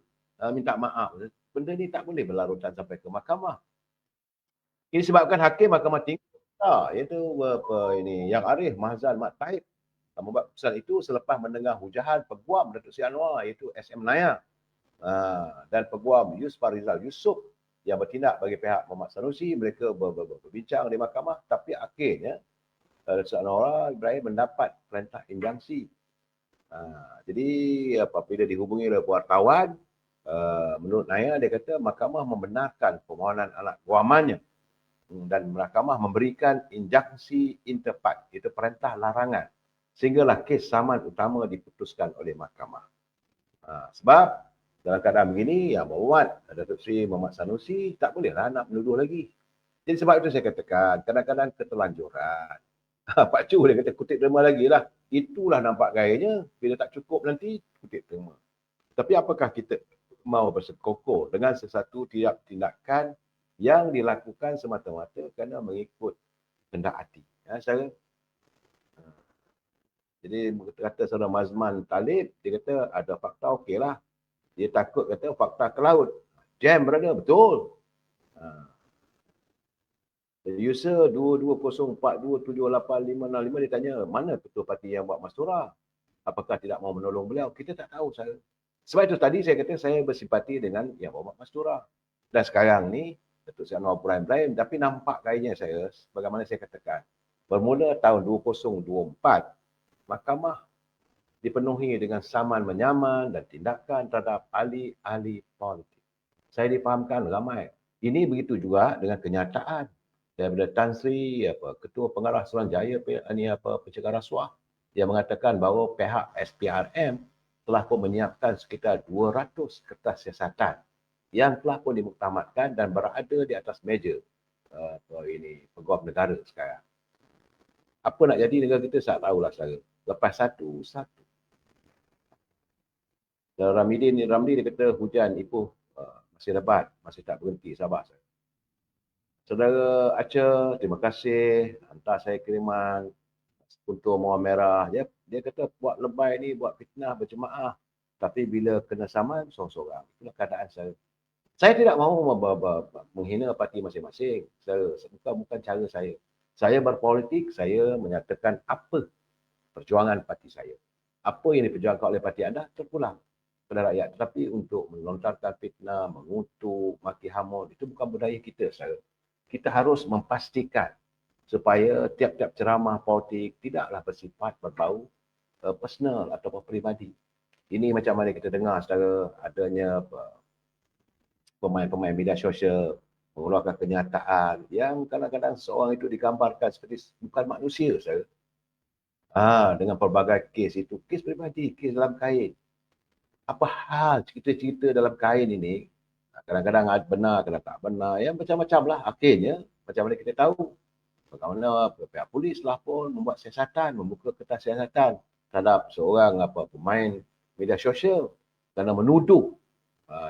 minta maaf, benda ni tak boleh berlarutan sampai ke mahkamah. Ini sebabkan Hakim Mahkamah Tinggi, iaitu Yang Arif Mahzal Mat Taib, membuat keputusan itu selepas mendengar hujahan peguam Datuk Seri Anwar iaitu SM Naya dan Peguam Yus Farizal Yusof yang bertindak bagi pihak Muhammad Sanusi. Mereka berbincang di mahkamah, tapi akhirnya Datuk Anwar Ibrahim mendapat perintah injunksi. Jadi apabila dihubungi oleh wartawan, menurut Naya, dia kata mahkamah membenarkan permohonan anak guamannya dan mahkamah memberikan injunksi interpart, itu perintah larangan, sehinggalah kes saman utama diputuskan oleh mahkamah. Sebab dalam keadaan begini, Yang Berhormat Datuk Seri Muhammad Sanusi tak bolehlah nak menuduh lagi. Jadi sebab itu saya katakan, kadang-kadang keterlanjuran. Pak Cu dia kata kutip terma lagi lah. Itulah nampak gayanya. Bila tak cukup nanti, kutip terma. Tapi apakah kita mau bersekukuh dengan sesuatu tindakan yang dilakukan semata-mata kerana mengikut kehendak hati. Saya jadi kata saudara Mazman Talib, dia kata ada fakta okeylah. Dia takut kata fakta ke laut. Jam berada, betul. User 2204278565 dia tanya, mana ketua parti yang buat masyurah? Apakah tidak mau menolong beliau? Kita tak tahu saya. Sebab itu tadi saya kata saya bersimpati dengan yang buat masyurah. Dan sekarang ni, Datuk Seri Anwar Ibrahim, tapi nampak gayanya saya, bagaimana saya katakan, bermula tahun 2024, mahkamah dipenuhi dengan saman menyaman dan tindakan terhadap ahli-ahli politik. Saya difahamkan ramai. Ini begitu juga dengan kenyataan daripada Tan Sri, Ketua Pengarah Suruhanjaya Pencegah Rasuah, yang mengatakan bahawa pihak SPRM telah pun menyiapkan sekitar 200 kertas siasatan yang telah pun dimuktamadkan dan berada di atas meja Peguam Negara sekarang. Apa nak jadi negara kita, saya tahulah saya. Lepas satu. Dan Ramli dia kata hujan Ipoh masih lebat, masih tak berhenti, sabar saya. Saudara Aceh, terima kasih hantar saya kiriman untuk mawar merah. Dia kata buat lebay ni, buat fitnah berjemaah. Tapi bila kena saman, sorang-sorang. Itulah keadaan saya. Saya tidak mahu menghina parti masing-masing. Bukan cara saya. Saya berpolitik, saya menyatakan apa perjuangan parti saya. Apa yang diperjuangkan oleh parti anda, terpulang kepada rakyat. Tetapi untuk melontarkan fitnah, mengutuk, maki hamun, itu bukan budaya kita, saya. Kita harus memastikan supaya tiap-tiap ceramah politik tidaklah bersifat berbau personal atau peribadi. Ini macam mana kita dengar secara adanya pemain-pemain media sosial mengeluarkan kenyataan yang kadang-kadang seorang itu digambarkan seperti bukan manusia, saya. Dengan pelbagai kes itu, kes peribadi, kes dalam kain. Apa hal cerita-cerita dalam kain ini, kadang-kadang benar, kadang tak benar, yang macam-macam lah. Akhirnya, macam mana kita tahu, bagaimana pihak polis lah pun membuat siasatan, membuka kertas siasatan terhadap seorang pemain media sosial kerana menuduh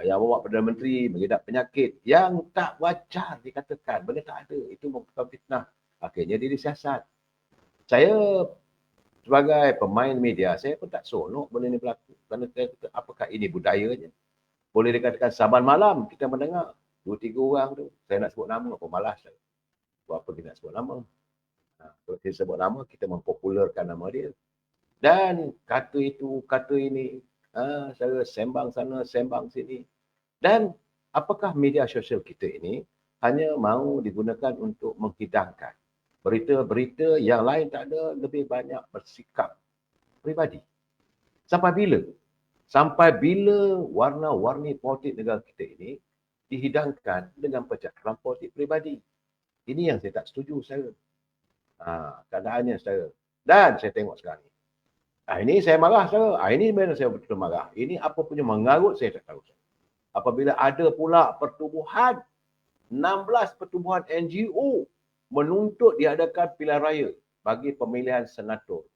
yang bawa Perdana Menteri mengidap penyakit yang tak wajar dikatakan, benda tak ada, itu merupakan fitnah. Akhirnya dia disiasat. Saya sebagai pemain media, saya pun tak seronok benda ni berlaku. Kerana apakah ini budayanya? Boleh dikatakan saban malam kita mendengar 2-3 orang tu. Saya nak sebut nama, apa malas saya. Buat apa kita nak sebut nama? Kalau kita sebut nama, kita mempopularkan nama dia. Dan kata itu, kata ini, saya sembang sana, sembang sini. Dan apakah media sosial kita ini hanya mahu digunakan untuk menghidangkan berita-berita yang lain tak ada, lebih banyak bersikap peribadi. Sampai bila? Sampai bila warna-warni politik negara kita ini dihidangkan dengan percakapan politik peribadi? Ini yang saya tak setuju, saya. Keadaannya, saya. Dan saya tengok sekarang ni. Ini saya marah, saya. Ini memang saya betul marah. Ini apa punya mengarut, saya tak tahu. Apabila ada pula pertubuhan, 16 pertubuhan NGO menuntut diadakan pilihan raya bagi pemilihan senator.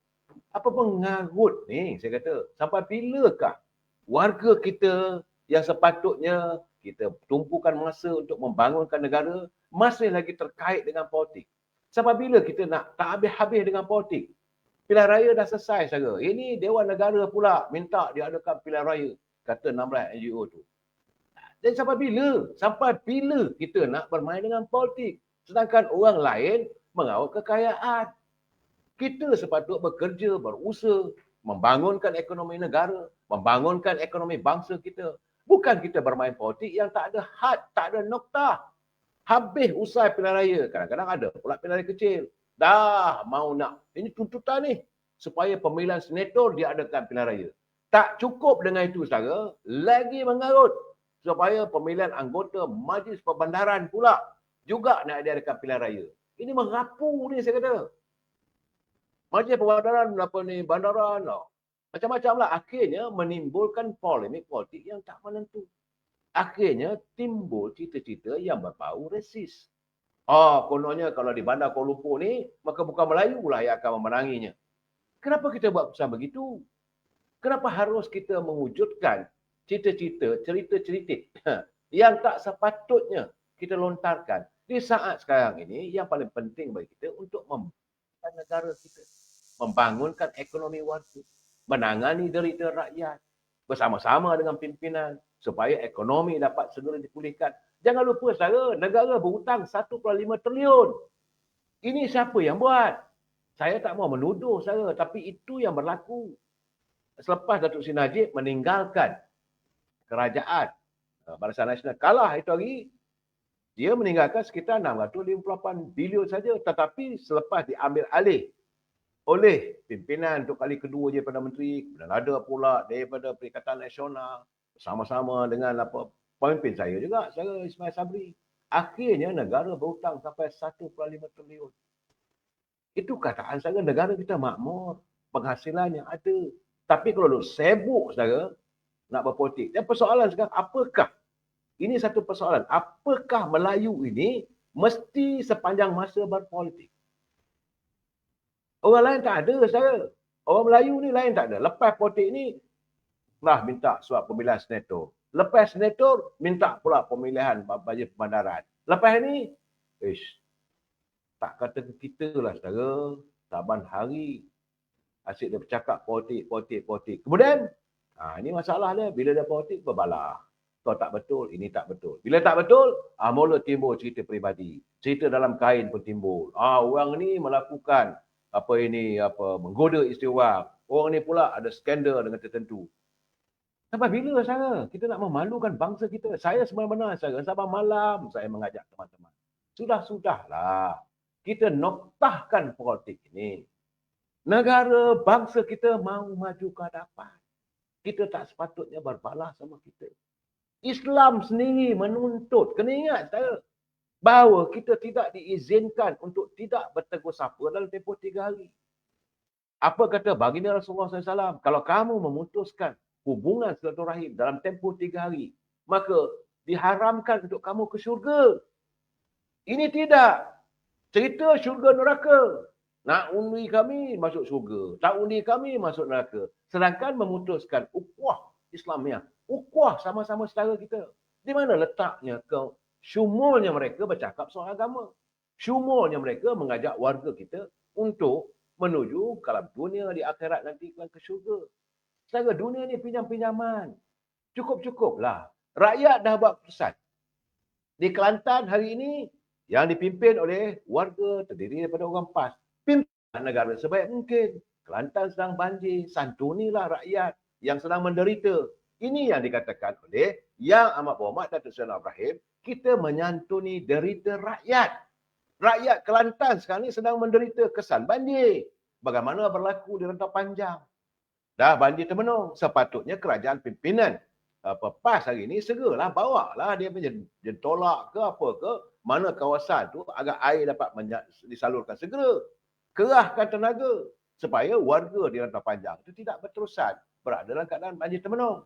Apa pengarut ni, saya kata. Sampai bilakah warga kita yang sepatutnya kita tumpukan masa untuk membangunkan negara masih lagi terkait dengan politik? Sampai bila kita nak tak habis-habis dengan politik? Pilihan raya dah selesai, saudara. Ini Dewan Negara pula minta diadakan pilihan raya, kata 16 NGO tu. Dan sampai bila? Sampai bila kita nak bermain dengan politik? Sedangkan orang lain mengawal kekayaan. Kita sepatutnya bekerja, berusaha, membangunkan ekonomi negara, membangunkan ekonomi bangsa kita. Bukan kita bermain politik yang tak ada had, tak ada noktah. Habis usai pilihan raya. Kadang-kadang ada pula pilihan raya kecil. Dah mau nak. Ini tuntutan ni. Supaya pemilihan senator diadakan pilihan raya. Tak cukup dengan itu, saudara. Lagi mengarut. Supaya pemilihan anggota Majlis Perbandaran pula juga nak diadakan pilihan raya. Ini merapu ni saya kata. Majlis Perbandaran apa ni, bandaran lah. Macam-macam lah. Akhirnya menimbulkan polemik politik yang tak menentu. Akhirnya timbul cita-cita yang berbau resis. Kononnya kalau di Bandar Kuala Lumpur ni, maka bukan Melayu lah yang akan memenanginya. Kenapa kita buat keputusan begitu? Kenapa harus kita mewujudkan cita-cita, cerita-cerita yang tak sepatutnya kita lontarkan di saat sekarang ini yang paling penting bagi kita untuk membangunkan negara kita, membangunkan ekonomi warga, menangani derita rakyat bersama-sama dengan pimpinan supaya ekonomi dapat segera dipulihkan. Jangan lupa saudara, negara berhutang 1.5 triliun. Ini siapa yang buat? Saya tak mau menuduh saudara, tapi itu yang berlaku. Selepas Datuk Seri Najib meninggalkan kerajaan Barisan Nasional, kalah itu hari, dia meninggalkan sekitar 658 bilion saja. Tetapi selepas diambil alih oleh pimpinan untuk kali kedua je Perdana Menteri, kemudian ada pula daripada Perikatan Nasional, sama-sama dengan pemimpin saya juga, Saudara Ismail Sabri. Akhirnya negara berhutang sampai 1.5 triliun. Itu kataan saya, negara kita makmur, penghasilan yang ada. Tapi kalau duk sibuk saudara nak berpolitik, dan persoalan sekarang apakah? Ini satu persoalan. Apakah Melayu ini mesti sepanjang masa berpolitik? Orang lain tak ada saudara. Orang Melayu ni lain tak ada. Lepas politik ni, nah minta suap pemilihan senator. Lepas senator, minta pula pemilihan Majlis Perbandaran. Lepas ni, tak kata kita lah saudara, saban hari asyik dia bercakap politik. Kemudian, ini masalah dia, bila dia politik berbalah. Kau tak betul, ini tak betul. Bila tak betul, mula timbul cerita peribadi. Cerita dalam kain pun timbul. Orang ni melakukan menggoda isteri orang. Orang ni pula ada skandal dengan tertentu. Sampai bila saudara kita nak memalukan bangsa kita? Saya sebenarnya saudara, saban malam saya mengajak teman-teman. Sudahlah. Kita noktahkan politik ini. Negara bangsa kita mahu maju ke hadapan. Kita tak sepatutnya berbalah sama kita. Islam sendiri menuntut, kena ingat saudara, bahawa kita tidak diizinkan untuk tidak bertegur sapa dalam tempoh 3 hari. Apa kata baginda Rasulullah SAW? Kalau kamu memutuskan hubungan silaturahim dalam tempoh 3 hari, maka diharamkan untuk kamu ke syurga. Ini tidak. Cerita syurga neraka. Nak undi kami masuk syurga. Tak undi kami masuk neraka. Sedangkan memutuskan ukhuwah Islamiah. Ukhuwah sama-sama saudara kita. Di mana letaknya syumulnya mereka bercakap soal agama. Syumulnya mereka mengajak warga kita untuk menuju kalam dunia di akhirat nanti ke syurga. Saudara, dunia ni pinjam-pinjaman. Cukup-cukuplah. Rakyat dah buat keputusan. Di Kelantan hari ini, yang dipimpin oleh warga terdiri daripada orang PAS. Pimpin negara sebaik mungkin. Kelantan sedang banjir. Santunilah rakyat yang sedang menderita. Ini yang dikatakan oleh Yang Amat Berhormat Datuk Seri Ibrahim. Kita menyantuni derita rakyat. Rakyat Kelantan sekarang ini sedang menderita kesan banjir. Bagaimana berlaku di Rantau Panjang. Dah banjir termenung. Sepatutnya kerajaan pimpinan PAS hari ini segeralah bawalah dia tolak ke apa ke, mana kawasan tu agar air dapat disalurkan segera. Kerahkan tenaga supaya warga di Rantau Panjang itu tidak berterusan berada dalam keadaan banjir termenung.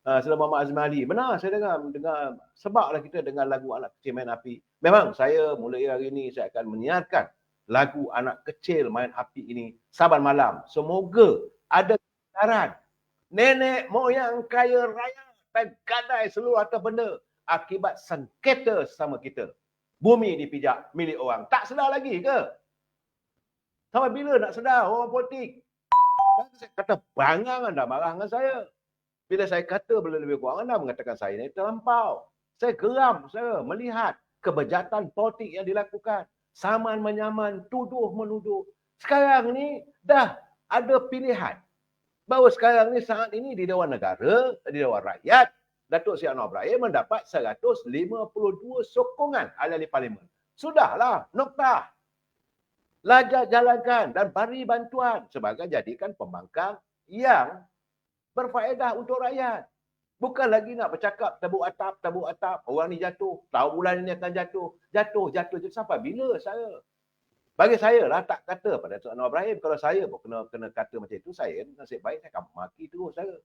Saudara Muhammad Azmi Ali, benar saya dengar sebablah kita dengar lagu Anak Kecil Main Api. Memang saya mulai hari ini saya akan menyiarkan lagu Anak Kecil Main Api ini saban malam. Semoga ada kebenaran. Nenek moyang kaya raya dan gadai seluruh harta benda akibat sengketa sama kita. Bumi dipijak milik orang. Tak sedar lagi ke? Sampai bila nak sedar orang politik? Saya kata bangang anda marah dengan saya. Bila saya kata boleh lebih kurang, anda mengatakan saya ini terlampau. Saya geram saya melihat kebejatan politik yang dilakukan. Saman menyaman, tuduh menuduh. Sekarang ni dah ada pilihan. Bahawa sekarang ni saat ini di Dewan Negara, di Dewan Rakyat, Datuk Seri Anwar Ibrahim mendapat 152 sokongan ahli parlimen. Sudahlah, noktah. Lajar jalankan dan beri bantuan sebagai jadikan pembangkang yang berfaedah untuk rakyat. Bukan lagi nak bercakap tabuk atap, orang ni jatuh, tahu bulan ini akan jatuh. Sampai bila saya? Bagi saya lah, tak kata pada Datuk Anwar Ibrahim, kalau saya pun kena kata macam itu, saya nasib baik saya akan maki terus saya.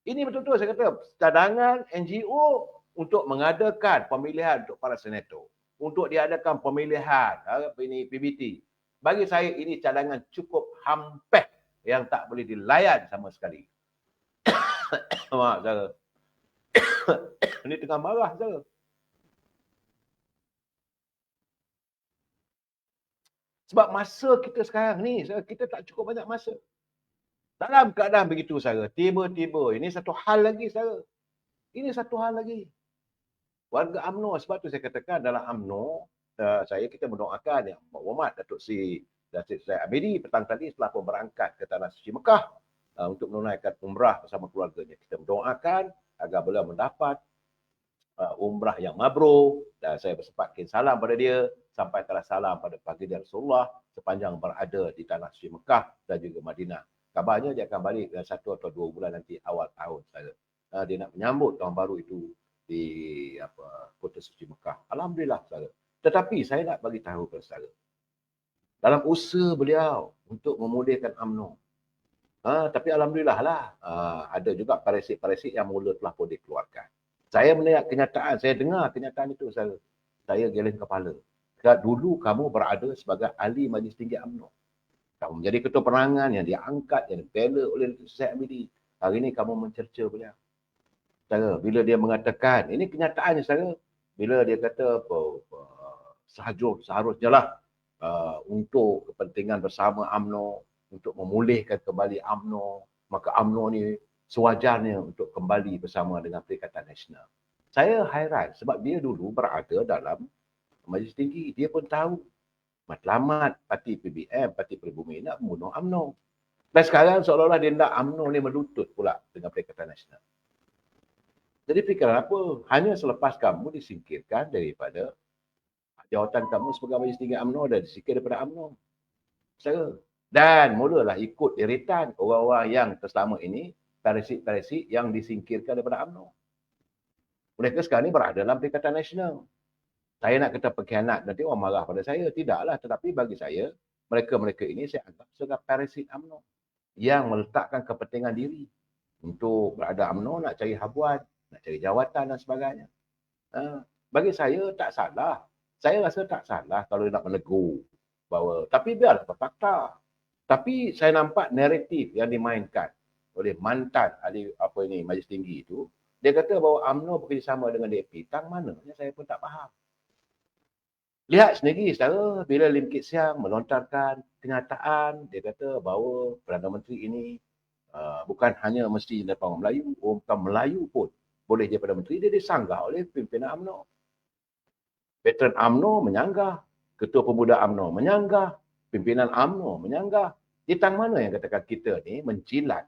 Ini betul-betul saya kata, cadangan NGO untuk mengadakan pemilihan untuk para senator, untuk diadakan pemilihan ini PBT. Bagi saya ini cadangan cukup hampir yang tak boleh dilayan sama sekali. Mak saya. Ini tengah marah saya. Sebab masa kita sekarang ni, kita tak cukup banyak masa. Dalam keadaan begitu saya, tiba-tiba, ini satu hal lagi saya. Ini satu hal lagi. Warga UMNO, sebab tu saya katakan dalam UMNO, kita mendoakan yang berhormat Datuk Seri Abidi petang tadi setelah pun berangkat ke Tanah Suci Mekah untuk menunaikan umrah bersama keluarganya. Kita mendoakan agar beliau mendapat umrah yang mabrur, dan saya bersempatkan salam pada dia, sampaikanlah salam pada baginda Rasulullah sepanjang berada di Tanah Suci Mekah dan juga Madinah. Kabarnya dia akan balik dalam 1 atau 2 bulan nanti awal tahun saya. Dia nak menyambut tahun baru itu di Kota Suci Mekah. Alhamdulillah saudara. Tetapi saya nak bagi tahu kepada saudara, dalam usaha beliau untuk memulihkan UMNO, tapi alhamdulillah lah, ada juga paresik-paresik yang mula telah pun dikeluarkan. Saya melihat kenyataan, saya dengar kenyataan itu, saya geleng kepala. Dulu kamu berada sebagai ahli Majlis Tinggi UMNO. Kamu menjadi ketua penerangan yang diangkat, yang dibela oleh Datuk Seri Abidi. Hari ini kamu mencerca beliau. Saudara, bila dia mengatakan, ini kenyataannya saudara, bila dia kata seharusnya lah untuk kepentingan bersama UMNO, untuk memulihkan kembali UMNO, maka UMNO ni sewajarnya untuk kembali bersama dengan Perikatan Nasional. Saya hairan sebab dia dulu berada dalam Majlis Tinggi, dia pun tahu matlamat parti PBM, Parti Pribumi nak membunuh UMNO. Dan sekarang seolah-olah dia nak UMNO ni melutut pula dengan Perikatan Nasional. Jadi fikiran apa? Hanya selepas kamu disingkirkan daripada jawatan kamu sebagai Majlis Tinggi UMNO dan disingkir daripada UMNO. Dan mulalah ikut iritan orang-orang yang selama ini, paresik-paresik yang disingkirkan daripada UMNO. Mereka sekarang ni berada dalam Perikatan Nasional. Saya nak kata pengkhianat, nanti orang marah pada saya. Tidaklah, tetapi bagi saya, mereka-mereka ini saya anggap sebagai paresik UMNO yang meletakkan kepentingan diri untuk berada UMNO, nak cari habuan, nak cari jawatan dan sebagainya. Bagi saya tak salah. Saya rasa tak salah kalau nak menegur bahawa, tapi biarlah berfakta. Tapi saya nampak naratif yang dimainkan oleh mantan ahli Majlis Tinggi itu. Dia kata bahawa UMNO bekerjasama dengan DAP. Tang mananya saya pun tak faham. Lihat sendiri saudara, bila Lim Kit Siang melontarkan kenyataan, dia kata bahawa Perdana Menteri ini bukan hanya mesti daripada orang Melayu, orang bukan Melayu pun boleh jadi Perdana Menteri. Dia disanggah oleh pimpinan UMNO. Veteran UMNO menyanggah, Ketua Pemuda UMNO menyanggah, pimpinan UMNO menyanggah. Di tang mana yang katakan kita ni mencilat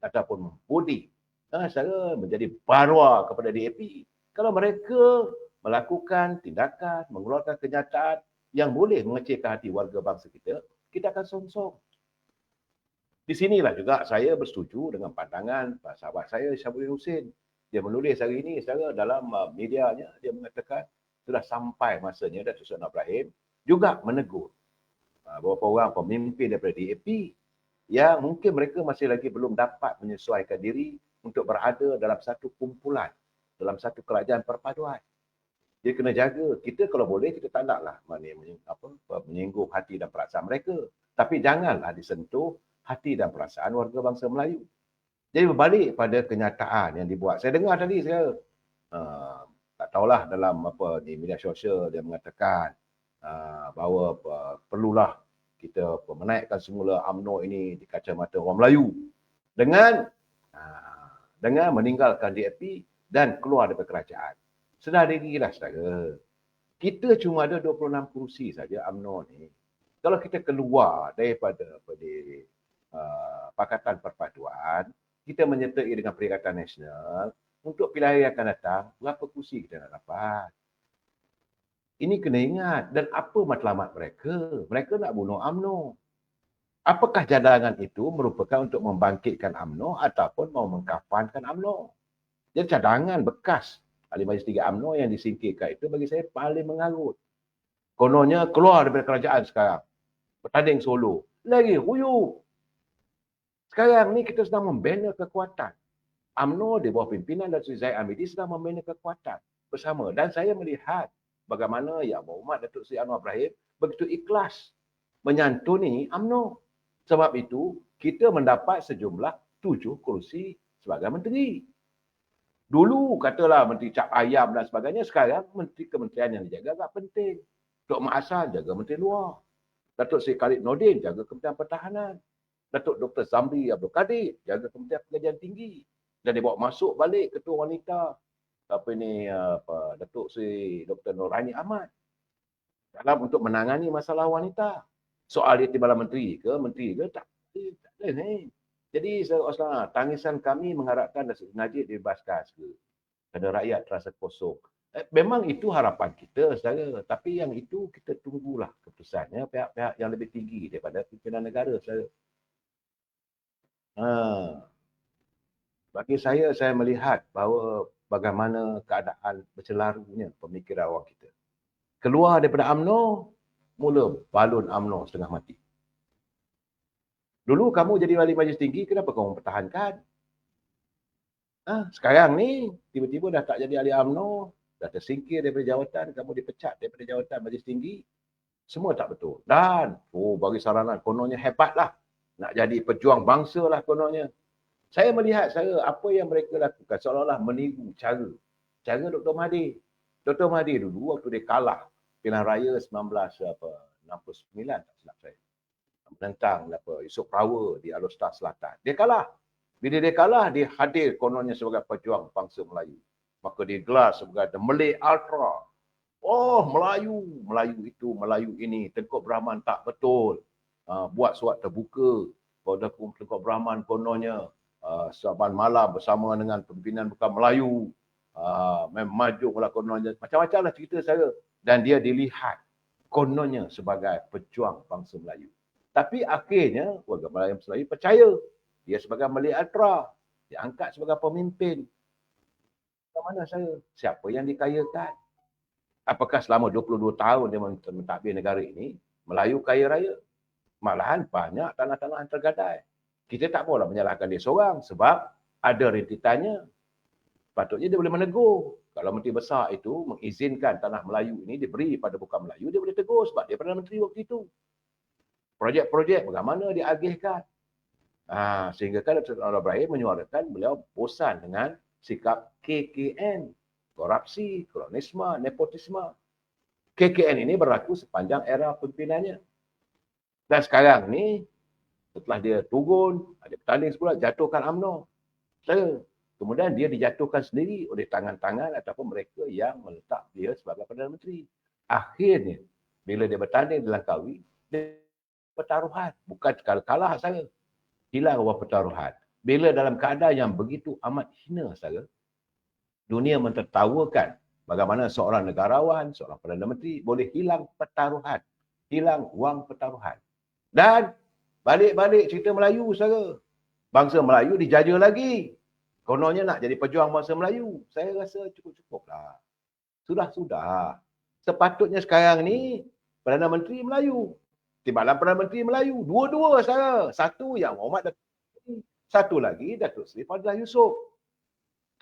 ataupun membuli secara menjadi barwa kepada DAP. Kalau mereka melakukan tindakan, mengeluarkan kenyataan yang boleh mengecilkan hati warga bangsa kita, kita akan songsong. Di sinilah juga saya bersetuju dengan pandangan sahabat saya, Syabudin Husin. Dia menulis hari ini secara dalam medianya, dia mengatakan sudah sampai masanya Datuk Seri Anwar Ibrahim juga menegur beberapa orang pemimpin daripada DAP yang mungkin mereka masih lagi belum dapat menyesuaikan diri untuk berada dalam satu kumpulan, dalam satu kerajaan perpaduan. Dia kena jaga. Kita kalau boleh, kita tak naklah menyinggung hati dan perasaan mereka. Tapi janganlah disentuh hati dan perasaan warga bangsa Melayu. Jadi berbalik pada kenyataan yang dibuat. Saya dengar tadi, saya tak tahulah dalam di media sosial dia mengatakan bahawa perlulah kita menaikkan semula UMNO ini di kacamata orang Melayu dengan meninggalkan DAP dan keluar daripada kerajaan. Sedar dirilah saudara. Kita cuma ada 26 kerusi saja UMNO ni. Kalau kita keluar daripada Pakatan Perpaduan, kita menyertai dengan Perikatan Nasional, untuk pilihan yang akan datang, berapa kursi kita nak dapat. Ini kena ingat. Dan apa matlamat mereka? Mereka nak bunuh UMNO. Apakah cadangan itu merupakan untuk membangkitkan UMNO ataupun mau mengkafankan UMNO? Jadi cadangan bekas Ahli Majlis Tinggi UMNO yang disingkirkan itu bagi saya paling mengarut. Kononnya keluar daripada kerajaan sekarang. Bertanding solo. Lagi huyuk. Sekarang ni kita sedang membina kekuatan. UMNO di bawah pimpinan Datuk Zaid Amidi sedang membina kekuatan bersama. Dan saya melihat bagaimana Yang Berhormat Datuk Seri Anwar Ibrahim begitu ikhlas menyantuni UMNO. Sebab itu, kita mendapat sejumlah 7 kursi sebagai menteri. Dulu katalah Menteri Cap Ayam dan sebagainya, sekarang Menteri Kementerian yang dijaga agak penting. Dr. Mak Hassan jaga Menteri Luar. Datuk Seri Khalid Nordin jaga Kementerian Pertahanan. Datuk Dr. Zamri Abdul Kadir jaga Kementerian Pengajian Tinggi. Dan dia bawa masuk balik Ketua Wanita Datuk Seri Dr. Nurhani Ahmad dalam untuk menangani masalah wanita. Soal dia timbalan menteri ke tak ada ni. Jadi saya tangisan kami mengharapkan Datuk Najib dibebaskan kerana rakyat terasa kosong. Memang itu harapan kita saudara, tapi yang itu kita tunggulah keputusannya pihak-pihak yang lebih tinggi daripada pimpinan negara saudara. Bagi saya melihat bahawa bagaimana keadaan bercelarunya pemikiran orang kita. Keluar daripada UMNO, mula balon UMNO setengah mati. Dulu kamu jadi wali majlis tinggi, kenapa kamu pertahankan? Sekarang ni, tiba-tiba dah tak jadi ahli UMNO, dah tersingkir daripada jawatan, kamu dipecat daripada jawatan majlis tinggi. Semua tak betul. Dan, bagi saranan, kononnya hebatlah. Nak jadi pejuang bangsa lah kononnya. Saya melihat apa yang mereka lakukan seolah-olah meniru cara Dr. Mahathir. Dr. Mahathir dulu waktu dia kalah pilihan raya 1969 tak silap saya. Menentang Yusof Prawa di Alor Star Selatan. Dia kalah. Bila dia kalah, dia hadir kononnya sebagai pejuang bangsa Melayu. Maka dia gelar sebagai The Malay Ultra. Oh, Melayu itu, Melayu ini. Tengku Brahman tak betul. Buat surat terbuka. Pada Tengku Brahman kononnya Saban malam bersama dengan pimpinan bukan Melayu. Maju pula kononnya. Macam-macam lah cerita saya. Dan dia dilihat kononnya sebagai pejuang bangsa Melayu. Tapi akhirnya warga Melayu percaya. Dia sebagai Malay Ultra. Dia angkat sebagai pemimpin. Bagaimana saya? Siapa yang dikayakan? Apakah selama 22 tahun dia mentadbir negara ini, Melayu kaya raya? Malahan banyak tanah-tanah yang tergadai. Kita tak boleh menyalahkan dia seorang sebab ada rentetannya. Patutnya dia boleh menegur. Kalau Menteri Besar itu mengizinkan tanah Melayu ini diberi pada bukan Melayu, dia boleh tegur sebab dia Perdana Menteri waktu itu. Projek-projek bagaimana dia agihkan. Sehingga kan Datuk Anwar Ibrahim menyuarakan beliau bosan dengan sikap KKN. Korupsi, kronisme, nepotisme. KKN ini berlaku sepanjang era pimpinannya. Dan sekarang ni, setelah dia turun, ada bertanding semula, jatuhkan UMNO. Kemudian dia dijatuhkan sendiri oleh tangan-tangan ataupun mereka yang meletak dia sebagai Perdana Menteri. Akhirnya, bila dia bertanding di Langkawi, dia pertaruhan. Bukan kalah saya. Hilang ruang pertaruhan. Bila dalam keadaan yang begitu amat hina saya, dunia mentertawakan bagaimana seorang negarawan, seorang Perdana Menteri boleh hilang pertaruhan. Hilang ruang pertaruhan. Dan balik-balik cerita Melayu, saudara. Bangsa Melayu dijaja lagi. Kononnya nak jadi pejuang bangsa Melayu. Saya rasa cukup-cukuplah. Sudah. Sepatutnya sekarang ni, Perdana Menteri Melayu. Timbalan Perdana Menteri Melayu. Dua-dua, saudara. Satu yang Muhammad Datuk Seri. Satu lagi Datuk Seri Fadlah Yusof.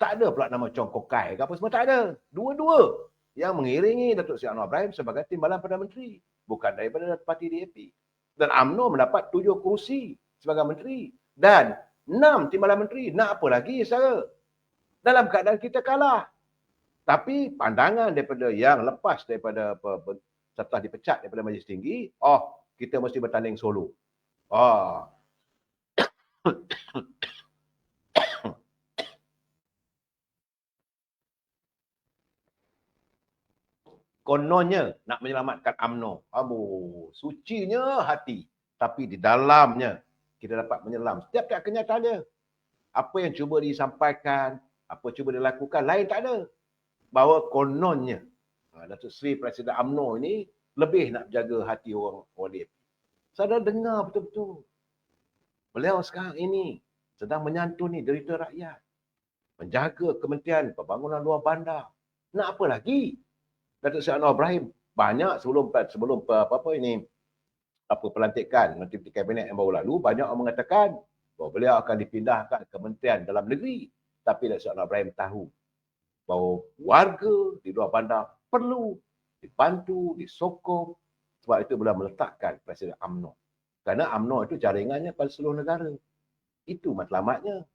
Tak ada pula nama Chong Kokai ke apa semua. Tak ada. Dua-dua yang mengiringi Datuk Seri Anwar Ibrahim sebagai timbalan Perdana Menteri. Bukan daripada parti DAP. Dan UMNO mendapat 7 kursi sebagai menteri. Dan 6 timbalan menteri. Nak apa lagi, saudara? Dalam keadaan kita kalah. Tapi pandangan daripada yang lepas daripada setelah dipecat daripada Majlis Tinggi, kita mesti bertanding solo. Kononnya nak menyelamatkan UMNO. Sucinya hati. Tapi di dalamnya kita dapat menyelam setiap kenyataannya. Apa yang cuba disampaikan Apa cuba dilakukan? Lain tak ada. Bahawa kononnya Datuk Seri Presiden UMNO ini lebih nak jaga hati orang DAP. Saya dah dengar betul-betul. Beliau sekarang ini sedang menyantuni derita rakyat. Menjaga Kementerian Pembangunan Luar Bandar. Nak apa lagi? Datuk Seri Anwar Ibrahim banyak sebelum pelantikan Menteri Kabinet yang baru lalu, banyak orang mengatakan bahawa beliau akan dipindahkan ke Kementerian Dalam Negeri. Tapi Datuk Seri Anwar Ibrahim tahu bahawa warga di luar bandar perlu dibantu, disokong. Sebab itu beliau meletakkan Presiden UMNO. Kerana UMNO itu jaringannya pada seluruh negara. Itu matlamatnya.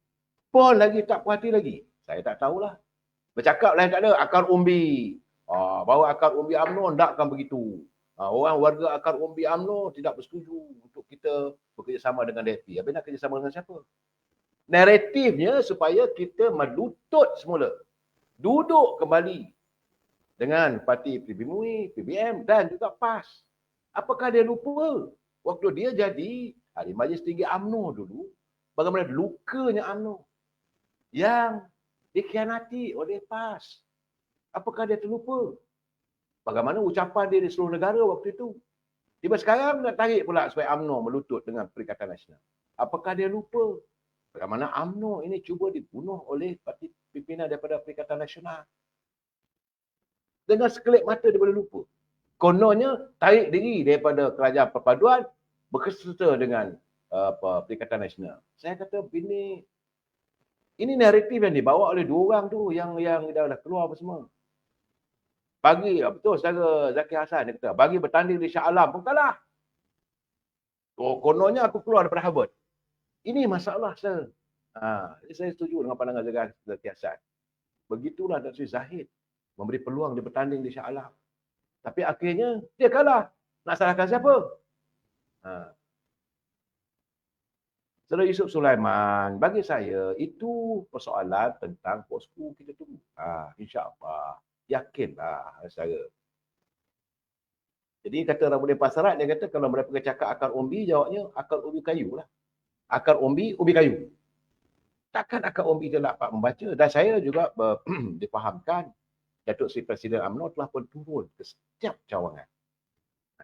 Pun lagi tak puas hati lagi. Saya tak tahulah. Bercakap lain tak ada, akar umbi. Bahawa akar umbi UMNO takkan begitu. Orang warga akar umbi UMNO tidak bersetuju untuk kita bekerjasama dengan DAP. Habis nak kerjasama dengan siapa? Naratifnya supaya kita melutut semula. Duduk kembali dengan parti PBM, PBM dan juga PAS. Apakah dia lupa waktu dia jadi ahli Majlis Tinggi UMNO dulu, bagaimana lukanya UMNO yang dikhianati oleh PAS? Apakah dia terlupa? Bagaimana ucapan dia di seluruh negara waktu itu? Tiba sekarang nak tarik pula supaya UMNO melutut dengan Perikatan Nasional. Apakah dia lupa bagaimana UMNO ini cuba dibunuh oleh parti pimpinan daripada Perikatan Nasional? Dengan sekelip mata dia boleh lupa. Kononnya tarik diri daripada kerajaan perpaduan, berserta dengan Perikatan Nasional. Saya kata ini naratif yang dibawa oleh dua orang tu yang dah keluar apa semua. Bagi, betul saudara Zaki Hasan dia kata, bagi bertanding di Shah Alam pun kalah. Kononnya aku keluar daripada Harvard. Ini masalah saya. Saya setuju dengan pandangan Zaki Hasan. Begitulah Datuk Seri Zahid memberi peluang dia bertanding di Shah Alam. Tapi akhirnya dia kalah. Nak salahkan siapa? Saudara Yusuf Sulaiman, bagi saya itu persoalan tentang posko kita tunggu. InsyaAllah. Yakinlah saya. Jadi kata Rambuddin Pasarat, dia kata kalau mereka cakap akar umbi, jawabnya akar umbi kayu lah. Akar umbi, umbi kayu. Takkan akar umbi dia dapat membaca. Dan saya juga difahamkan Datuk Seri Presiden UMNO telah pun turun ke setiap cawangan.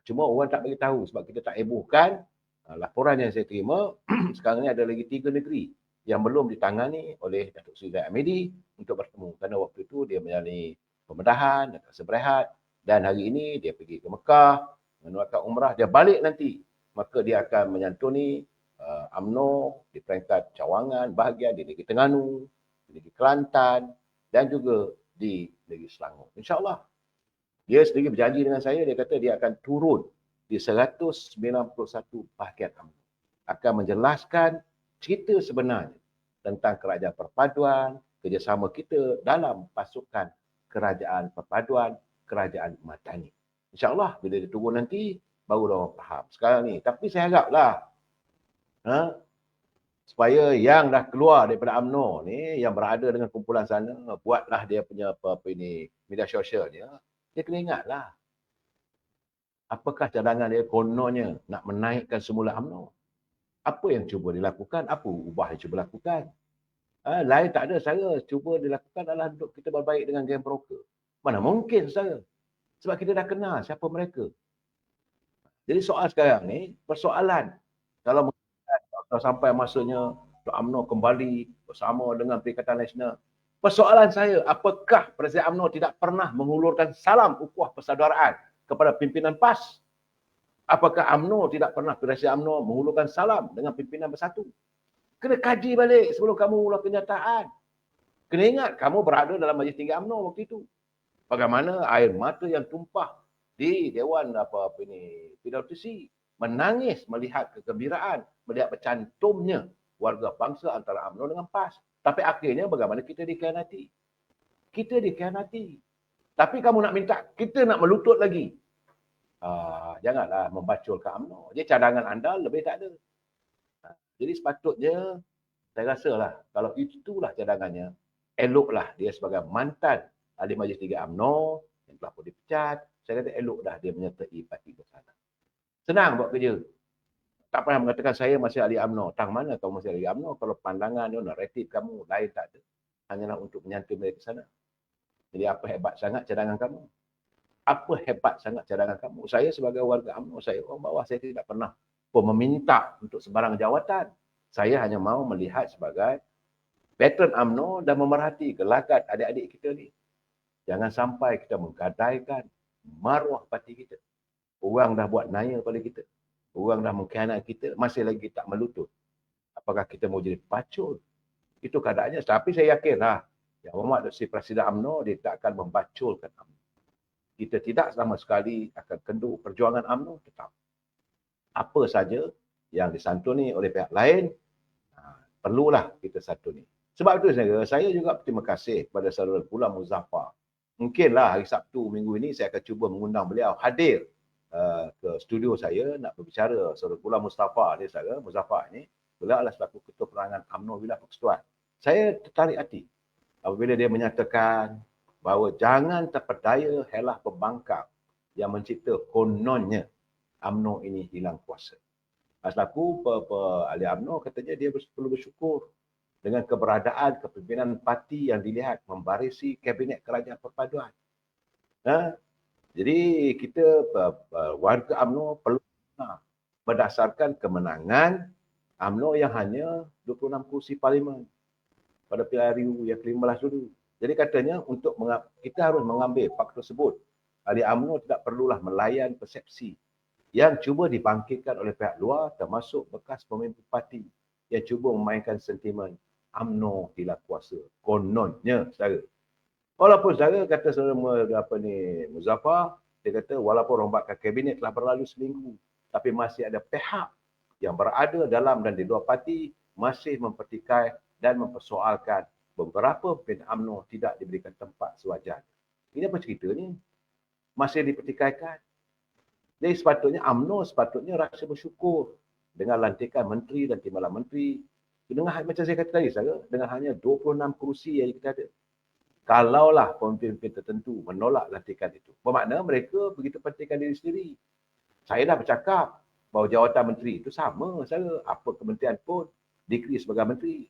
Cuma orang tak beritahu sebab kita tak hebohkan. Laporan yang saya terima, sekarang ni ada lagi 3 negeri yang belum ditangani oleh Datuk Seri Zahid Hamidi untuk bertemu. Kerana waktu itu dia menjalani pembedahan dan rasa berehat. Dan hari ini dia pergi ke Mekah, menunaikan umrah. Dia balik nanti. Maka dia akan menyantuni UMNO di peringkat cawangan bahagian di Negeri Terengganu, di Negeri Kelantan dan juga di Negeri Selangor. InsyaAllah. Dia sendiri berjanji dengan saya, dia kata dia akan turun di 191 bahagian UMNO. Akan menjelaskan cerita sebenarnya tentang kerajaan perpaduan, kerjasama kita dalam pasukan kerajaan perpaduan, kerajaan madani. InsyaAllah bila dia turun nanti, baru orang faham. Sekarang ni. Tapi saya haraplah supaya yang dah keluar daripada UMNO ni, yang berada dengan kumpulan sana, buatlah dia punya media sosial dia kena ingatlah. Apakah cadangan dia kononnya nak menaikkan semula UMNO? Apa yang cuba dilakukan? Apa ubah yang cuba lakukan? Lain tak ada saya cuba dilakukan adalah untuk kita berbaik dengan geng broker. Mana mungkin saya? Sebab kita dah kenal siapa mereka. Jadi soal sekarang ni, persoalan kalau sampai masanya UMNO kembali bersama dengan Perikatan Nasional. Persoalan saya, apakah Presiden UMNO tidak pernah mengulurkan salam ukhuwah persaudaraan kepada pimpinan PAS? Apakah UMNO tidak pernah Presiden UMNO mengulurkan salam dengan pimpinan Bersatu? Kena kaji balik sebelum kamu ular kenyataan. Kena ingat kamu berada dalam Majlis Tinggi UMNO waktu itu. Bagaimana air mata yang tumpah di Dewan PWTC, menangis melihat kegembiraan, melihat bercantumnya warga bangsa antara UMNO dengan PAS. Tapi akhirnya bagaimana kita dikhianati? Kita dikhianati. Tapi kamu nak minta, kita nak melutut lagi. Janganlah membaculkan UMNO. Jadi cadangan anda lebih tak ada. Jadi sepatutnya, saya rasalah, kalau itulah cadangannya, eloklah dia sebagai mantan ahli Majlis Tinggi UMNO yang telah pun dipecat. Saya kata elok dah dia menyertai parti bersama. Senang buat kerja. Tak pernah mengatakan saya masih ahli UMNO. Tang mana kau masih ahli UMNO kalau pandangan, naratif kamu lain tak ada. hanyalah untuk menyantun mereka sana. Jadi apa hebat sangat cadangan kamu? Apa hebat sangat cadangan kamu? Saya sebagai warga UMNO, saya orang bawah, saya tidak pernah pun meminta untuk sebarang jawatan. Saya hanya mahu melihat sebagai veteran UMNO dan memerhati gelagat adik-adik kita ni. Jangan sampai kita menggadaikan maruah parti kita. Orang dah buat naya pada kita. Orang dah mengkhianat kita, masih lagi tak melutut. Apakah kita mau jadi pacul? Itu keadaannya. Tapi saya yakinlah, Yang Berhormat si Presiden UMNO, dia tak akan membaculkan UMNO. Kita tidak sama sekali akan kendur perjuangan UMNO tetap. Apa saja yang disantuni oleh pihak lain, perlulah kita santuni. Sebab itu saya juga berterima kasih kepada saudara Pula Muzaffar. Mungkinlah hari Sabtu minggu ini saya akan cuba mengundang beliau hadir ke studio saya nak berbicara. Saudara Pula Mustafa ni, saudara Muzaffar ni, beliau adalah selaku Ketua Penerangan UMNO Wilayah Persekutuan. Saya tertarik hati apabila dia menyatakan bahawa jangan terpedaya helah pembangkang yang mencipta kononnya UMNO ini hilang kuasa. Selaku ahli UMNO katanya dia perlu bersyukur dengan keberadaan kepimpinan parti yang dilihat membarisi Kabinet Kerajaan Perpaduan. Jadi kita warga UMNO perlu berdasarkan kemenangan UMNO yang hanya 26 kursi parlimen pada pilihan raya yang ke-15 dulu. Jadi katanya untuk kita harus mengambil faktor tersebut. Ahli UMNO tidak perlulah melayan persepsi yang cuba dibangkitkan oleh pihak luar termasuk bekas pemimpin parti yang cuba memainkan sentimen UMNO hilang kuasa. Kononnya, saudara. Walaupun saudara kata saudara Muzaffar, dia kata walaupun rombakan kabinet telah berlalu seminggu, tapi masih ada pihak yang berada dalam dan di luar parti masih mempertikai dan mempersoalkan beberapa pemimpin UMNO tidak diberikan tempat sewajarnya. Ini apa cerita ni? Masih dipertikaikan. Jadi sepatutnya UMNO rasa bersyukur dengan lantikan menteri dan timbalan menteri. Dengan macam saya kata tadi, dengan hanya 26 kursi yang kita ada. Kalaulah pemimpin tertentu menolak lantikan itu, bermakna mereka begitu pentingkan diri sendiri. Saya dah bercakap bahawa jawatan menteri itu sama, apa kementerian pun dikri sebagai menteri.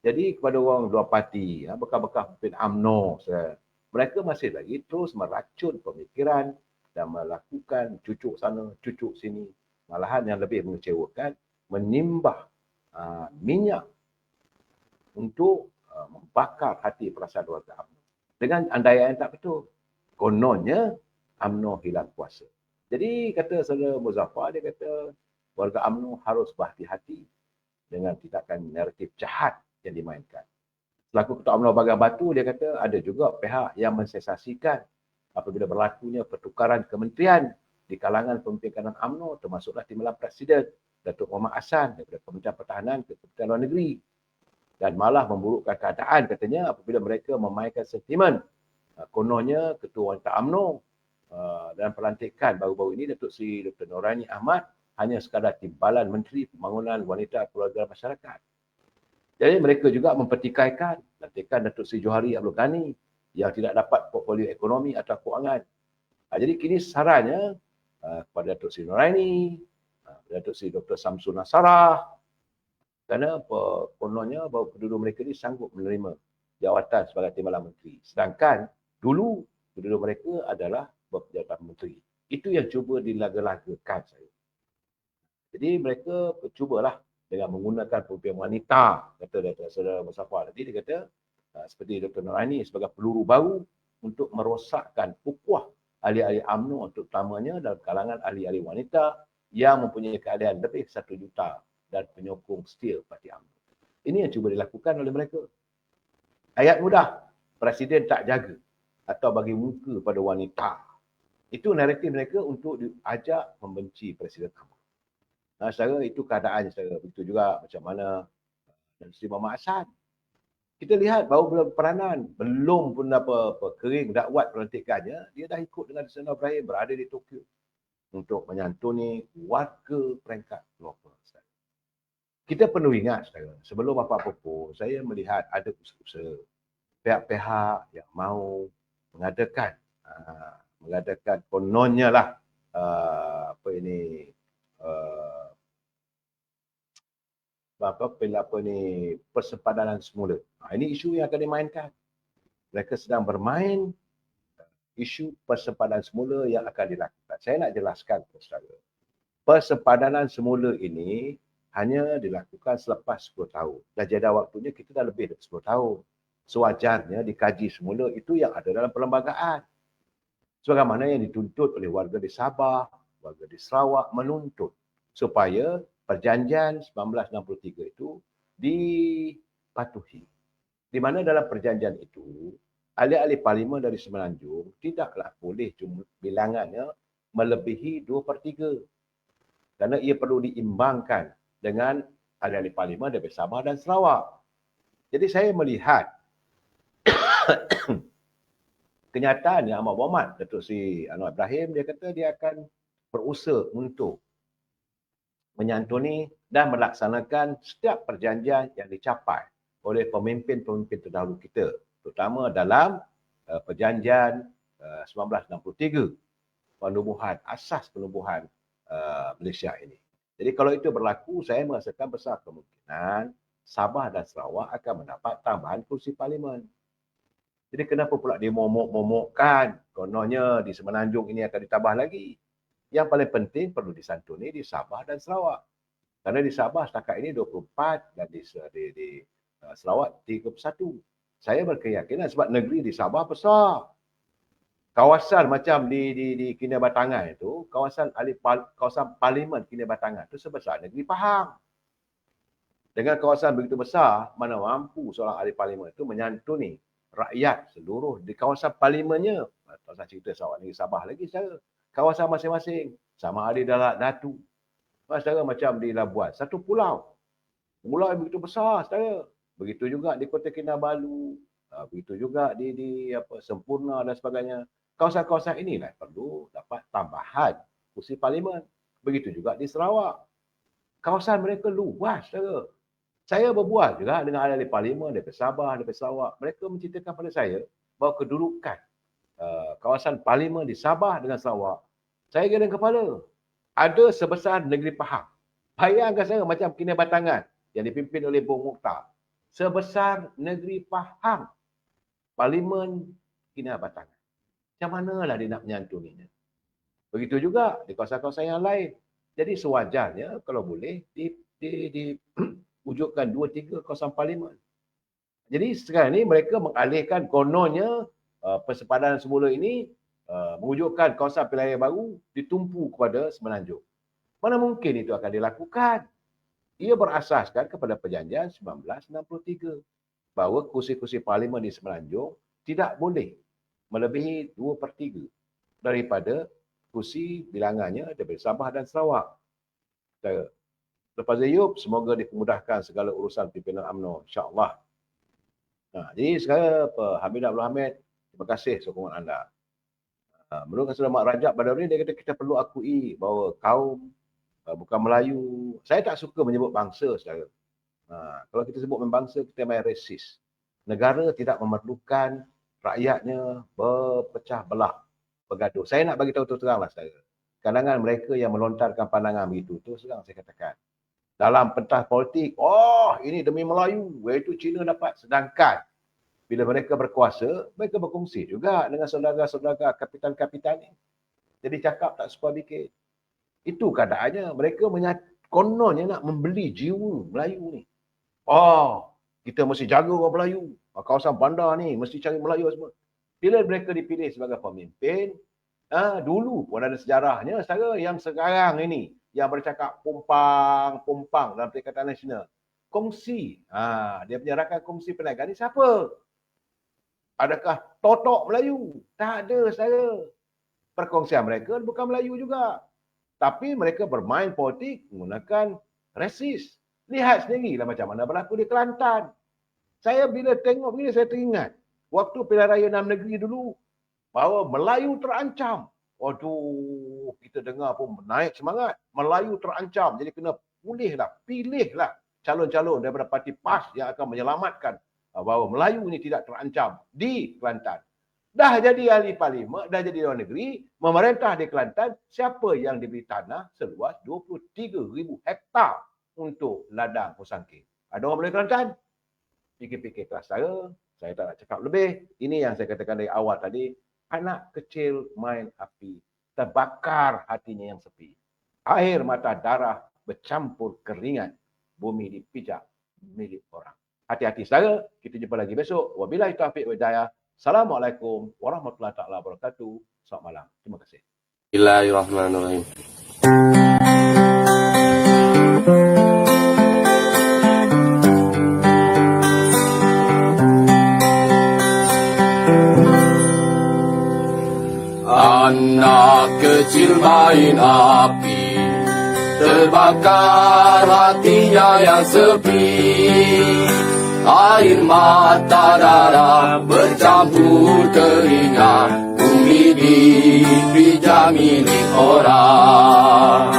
Jadi kepada orang luar parti, bekas-bekas pemimpin UMNO, mereka masih lagi terus meracun pemikiran dan melakukan cucuk sana, cucuk sini. Malahan yang lebih mengecewakan, menimbah minyak untuk membakar hati perasaan warga UMNO. Dengan andaian yang tak betul. Kononnya UMNO hilang kuasa. Jadi kata saudara Muzaffar, dia kata warga UMNO harus berhati-hati dengan tindakan naratif jahat yang dimainkan. Selaku Ketua UMNO Bagan Batu, dia kata ada juga pihak yang mensensasikan apabila berlakunya pertukaran kementerian di kalangan pemimpin UMNO, termasuklah timbalan Presiden Datuk Muhammad Hassan daripada Kementerian Pertahanan ke Kementerian Luar Negeri, dan malah memburukkan keadaan katanya apabila mereka memainkan sentimen kononnya Ketua Wanita UMNO dan pelantikan baru-baru ini Datuk Seri Dr. Noorani Ahmad hanya sekadar timbalan Menteri Pembangunan Wanita Keluarga Masyarakat. Jadi mereka juga mempertikaikan lantikan Datuk Seri Johari Abdul Ghani yang tidak dapat portfolio ekonomi atau kewangan. Jadi kini sarannya kepada Datuk Seri Noorani, Datuk Seri Dr. Samsul Nasarah, kerana kononnya bahawa penduduk mereka ini sanggup menerima jawatan sebagai timbalan menteri. Sedangkan dulu penduduk mereka adalah berjawatan menteri. Itu yang cuba dilaga-lagakan saya. Jadi mereka cubalah dengan menggunakan pemimpin wanita, kata saudara Muzaffar tadi, dia kata seperti Dr. Noorani sebagai peluru baru untuk merosakkan ukhuwah ahli-ahli UMNO, terutamanya dalam kalangan ahli-ahli wanita yang mempunyai keahlian lebih 1 juta dan penyokong setia parti UMNO. Ini yang cuba dilakukan oleh mereka. Ayat mudah, Presiden tak jaga atau bagi muka pada wanita. Itu naratif mereka untuk diajak membenci Presiden UMNO. Secara itu keadaan secara begitu juga macam mana dan Seri Muhammad Hassan. Kita lihat bahawa peranan belum pun apa kering dakwat pelantikannya, dia dah ikut dengan Sena Ibrahim berada di Tokyo untuk menyantuni warga peringkat global. Kita perlu ingat sebelum apa-apa pun, saya melihat ada usaha-usaha pihak-pihak yang mahu mengadakan kononnya lah persempadanan semula. Ini isu yang akan dimainkan. Mereka sedang bermain isu persempadanan semula yang akan dilakukan. Saya nak jelaskan, saudara. Persempadanan semula ini hanya dilakukan selepas 10 tahun. Dan jeda waktunya kita dah lebih dari 10 tahun. Sewajarnya dikaji semula itu yang ada dalam perlembagaan. Sebagaimana yang dituntut oleh warga di Sabah, warga di Sarawak menuntut supaya perjanjian 1963 itu dipatuhi. Di mana dalam perjanjian itu, ahli-ahli parlimen dari Semenanjung tidaklah boleh bilangannya melebihi 2/3. Kerana ia perlu diimbangkan dengan ahli-ahli parlimen dari Sabah dan Sarawak. Jadi saya melihat kenyataan yang amat berhormat Datuk Seri Anwar Ibrahim, dia kata dia akan berusaha untuk menyantuni dan melaksanakan setiap perjanjian yang dicapai oleh pemimpin-pemimpin terdahulu kita, terutama dalam perjanjian 1963, penubuhan, asas penubuhan Malaysia ini. Jadi kalau itu berlaku, saya merasakan besar kemungkinan Sabah dan Sarawak akan mendapat tambahan kursi parlimen. Jadi kenapa pula dimomok-momokkan kononnya di Semenanjung ini akan ditambah lagi? Yang paling penting perlu disantuni di Sabah dan Sarawak. Kerana di Sabah setakat ini 24 dan di Sarawak 31. Saya berkeyakinan sebab negeri di Sabah besar. Kawasan macam di Kinabatangan itu, kawasan parlimen Kinabatangan itu sebesar negeri Pahang. Dengan kawasan begitu besar, mana mampu seorang ahli parlimen itu menyantuni rakyat seluruh di kawasan parlimennya. Tak usah cerita Sarawak negeri Sabah lagi saya. Kawasan masing-masing. Sama ada Darat Datu. Saudara macam di Labuan. Satu pulau. Pulau yang begitu besar, saudara. Begitu juga di Kota Kinabalu. Begitu juga di Sempurna dan sebagainya. Kawasan-kawasan inilah perlu dapat tambahan kursi parlimen. Begitu juga di Sarawak. Kawasan mereka luas, saudara. Saya berbual juga dengan ahli parlimen daripada Sabah, daripada Sarawak. Mereka menceritakan pada saya bahawa kedudukan kawasan parlimen di Sabah dengan Sarawak, saya geleng kepala. Ada sebesar negeri Pahang. Bayangkan saya macam Kinabatangan yang dipimpin oleh Bung Mokhtar. Sebesar negeri Pahang. Parlimen Kinabatangan. Macam manalah dia nak menyantuninya. Begitu juga di kawasan-kawasan yang lain. Jadi sewajarnya kalau boleh wujudkan 2-3 kawasan parlimen. Jadi sekarang ni mereka mengalihkan kononnya persempadanan semula ini mewujudkan kawasan pilihan baru ditumpu kepada Semenanjung. Mana mungkin itu akan dilakukan? Ia berasaskan kepada perjanjian 1963 bahawa kursi-kursi parlimen di Semenanjung tidak boleh melebihi 2/3 daripada kursi bilangannya daripada Sabah dan Sarawak. Lepas Ayub, semoga dipermudahkan segala urusan pimpinan UMNO, insya-Allah. Jadi sekarang Hamid Abdul Hamid, terima kasih sokongan anda. Menurut Saudara Mak Rajab Badawi, dia kata kita perlu akui bahawa kaum bukan Melayu. Saya tak suka menyebut bangsa, saudara. Kalau kita sebut bangsa, kita main resis. Negara tidak memerlukan rakyatnya berpecah belah, bergaduh. Saya nak bagi tahu terang-teranglah, saudara. Kalangan mereka yang melontarkan pandangan begitu, tu sedang saya katakan. Dalam pentas politik, ini demi Melayu, iaitu Cina dapat. Sedangkan bila mereka berkuasa, mereka berkongsi juga dengan saudara-saudara kapitan-kapitan ni. Jadi cakap tak sepuas bikin. Itu keadaannya. Mereka kononnya nak membeli jiwa Melayu ni. Kita mesti jaga orang Melayu. Kawasan bandar ni mesti cari Melayu semua. Bila mereka dipilih sebagai pemimpin, dulu pun ada sejarahnya, saudara, yang sekarang ini yang bercakap pompang dalam Perikatan Nasional. Kongsi. Dia punya rakan kongsi perniagaan ni siapa? Adakah totok Melayu? Tak ada, saudara. Perkongsian mereka bukan Melayu juga. Tapi mereka bermain politik menggunakan resis. Lihat sendirilah macam mana berlaku di Kelantan. Saya bila tengok begini, saya teringat. Waktu pilihan raya 6 negeri dulu, bahawa Melayu terancam. Waduh, kita dengar pun naik semangat. Melayu terancam. Jadi kena pilihlah calon-calon daripada parti PAS yang akan menyelamatkan bahawa Melayu ini tidak terancam di Kelantan. Dah jadi ahli parlimen, dah jadi luar negeri, memerintah di Kelantan, siapa yang diberi tanah seluas 23,000 hektar untuk ladang Musangking. Ada orang boleh Kelantan? Fikir-fikir keras saya tak nak cakap lebih. Ini yang saya katakan dari awal tadi. Anak kecil main api, terbakar hatinya yang sepi. Air mata darah bercampur keringat, bumi dipijak milik orang. Hati-hati saudara, kita jumpa lagi besok. Wabillahi taufiq wal hidayah. Assalamualaikum warahmatullahi taala wabarakatuh. Selamat malam. Terima kasih. Bismillahirrahmanirrahim. Anak kecil main api, terbakar hatinya yang sepi. Air mata darah bercampur keringat, bumi dipijak milik orang.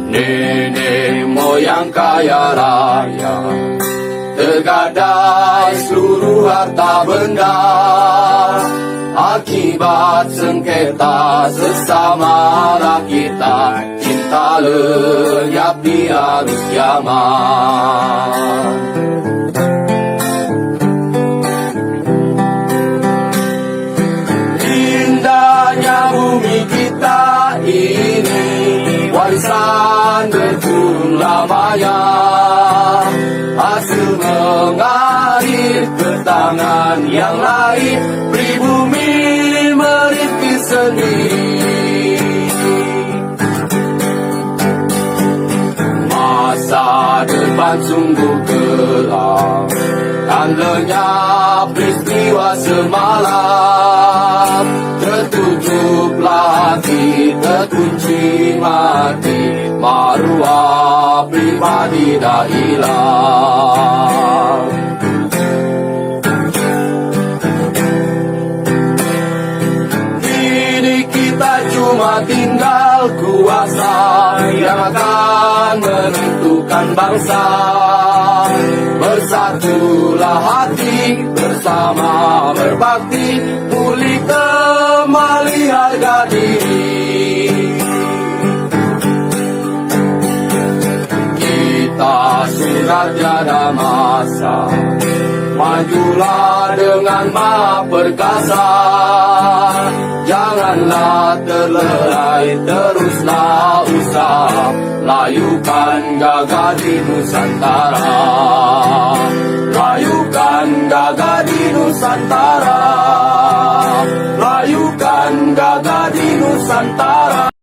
Nenek moyang kaya raya, tergadai seluruh harta benda. Akibat sengketa sesama kita, cinta lenyap di arus zaman. Indahnya bumi kita ini, warisan berturun lamanya. Hasil mengalir ke tangan yang lain, pribumi merintis sendiri. Masa depan sungguh gelap, kan lenyap peristiwa semalam. Tertutuplah hati, terkunci mati, maruah pribadi dah hilang. Kini kita cuma tinggal kuasa yang akan menentukan bangsa. Bersatulah hati, bersama berbakti, pulih kembali harga diri. Kita sudah tiada masa, majulah dengan maha perkasa. Janganlah terlelai, teruslah usaha, layukan gagah di Nusantara. Layukan gagah di Nusantara. Layukan gagah di Nusantara.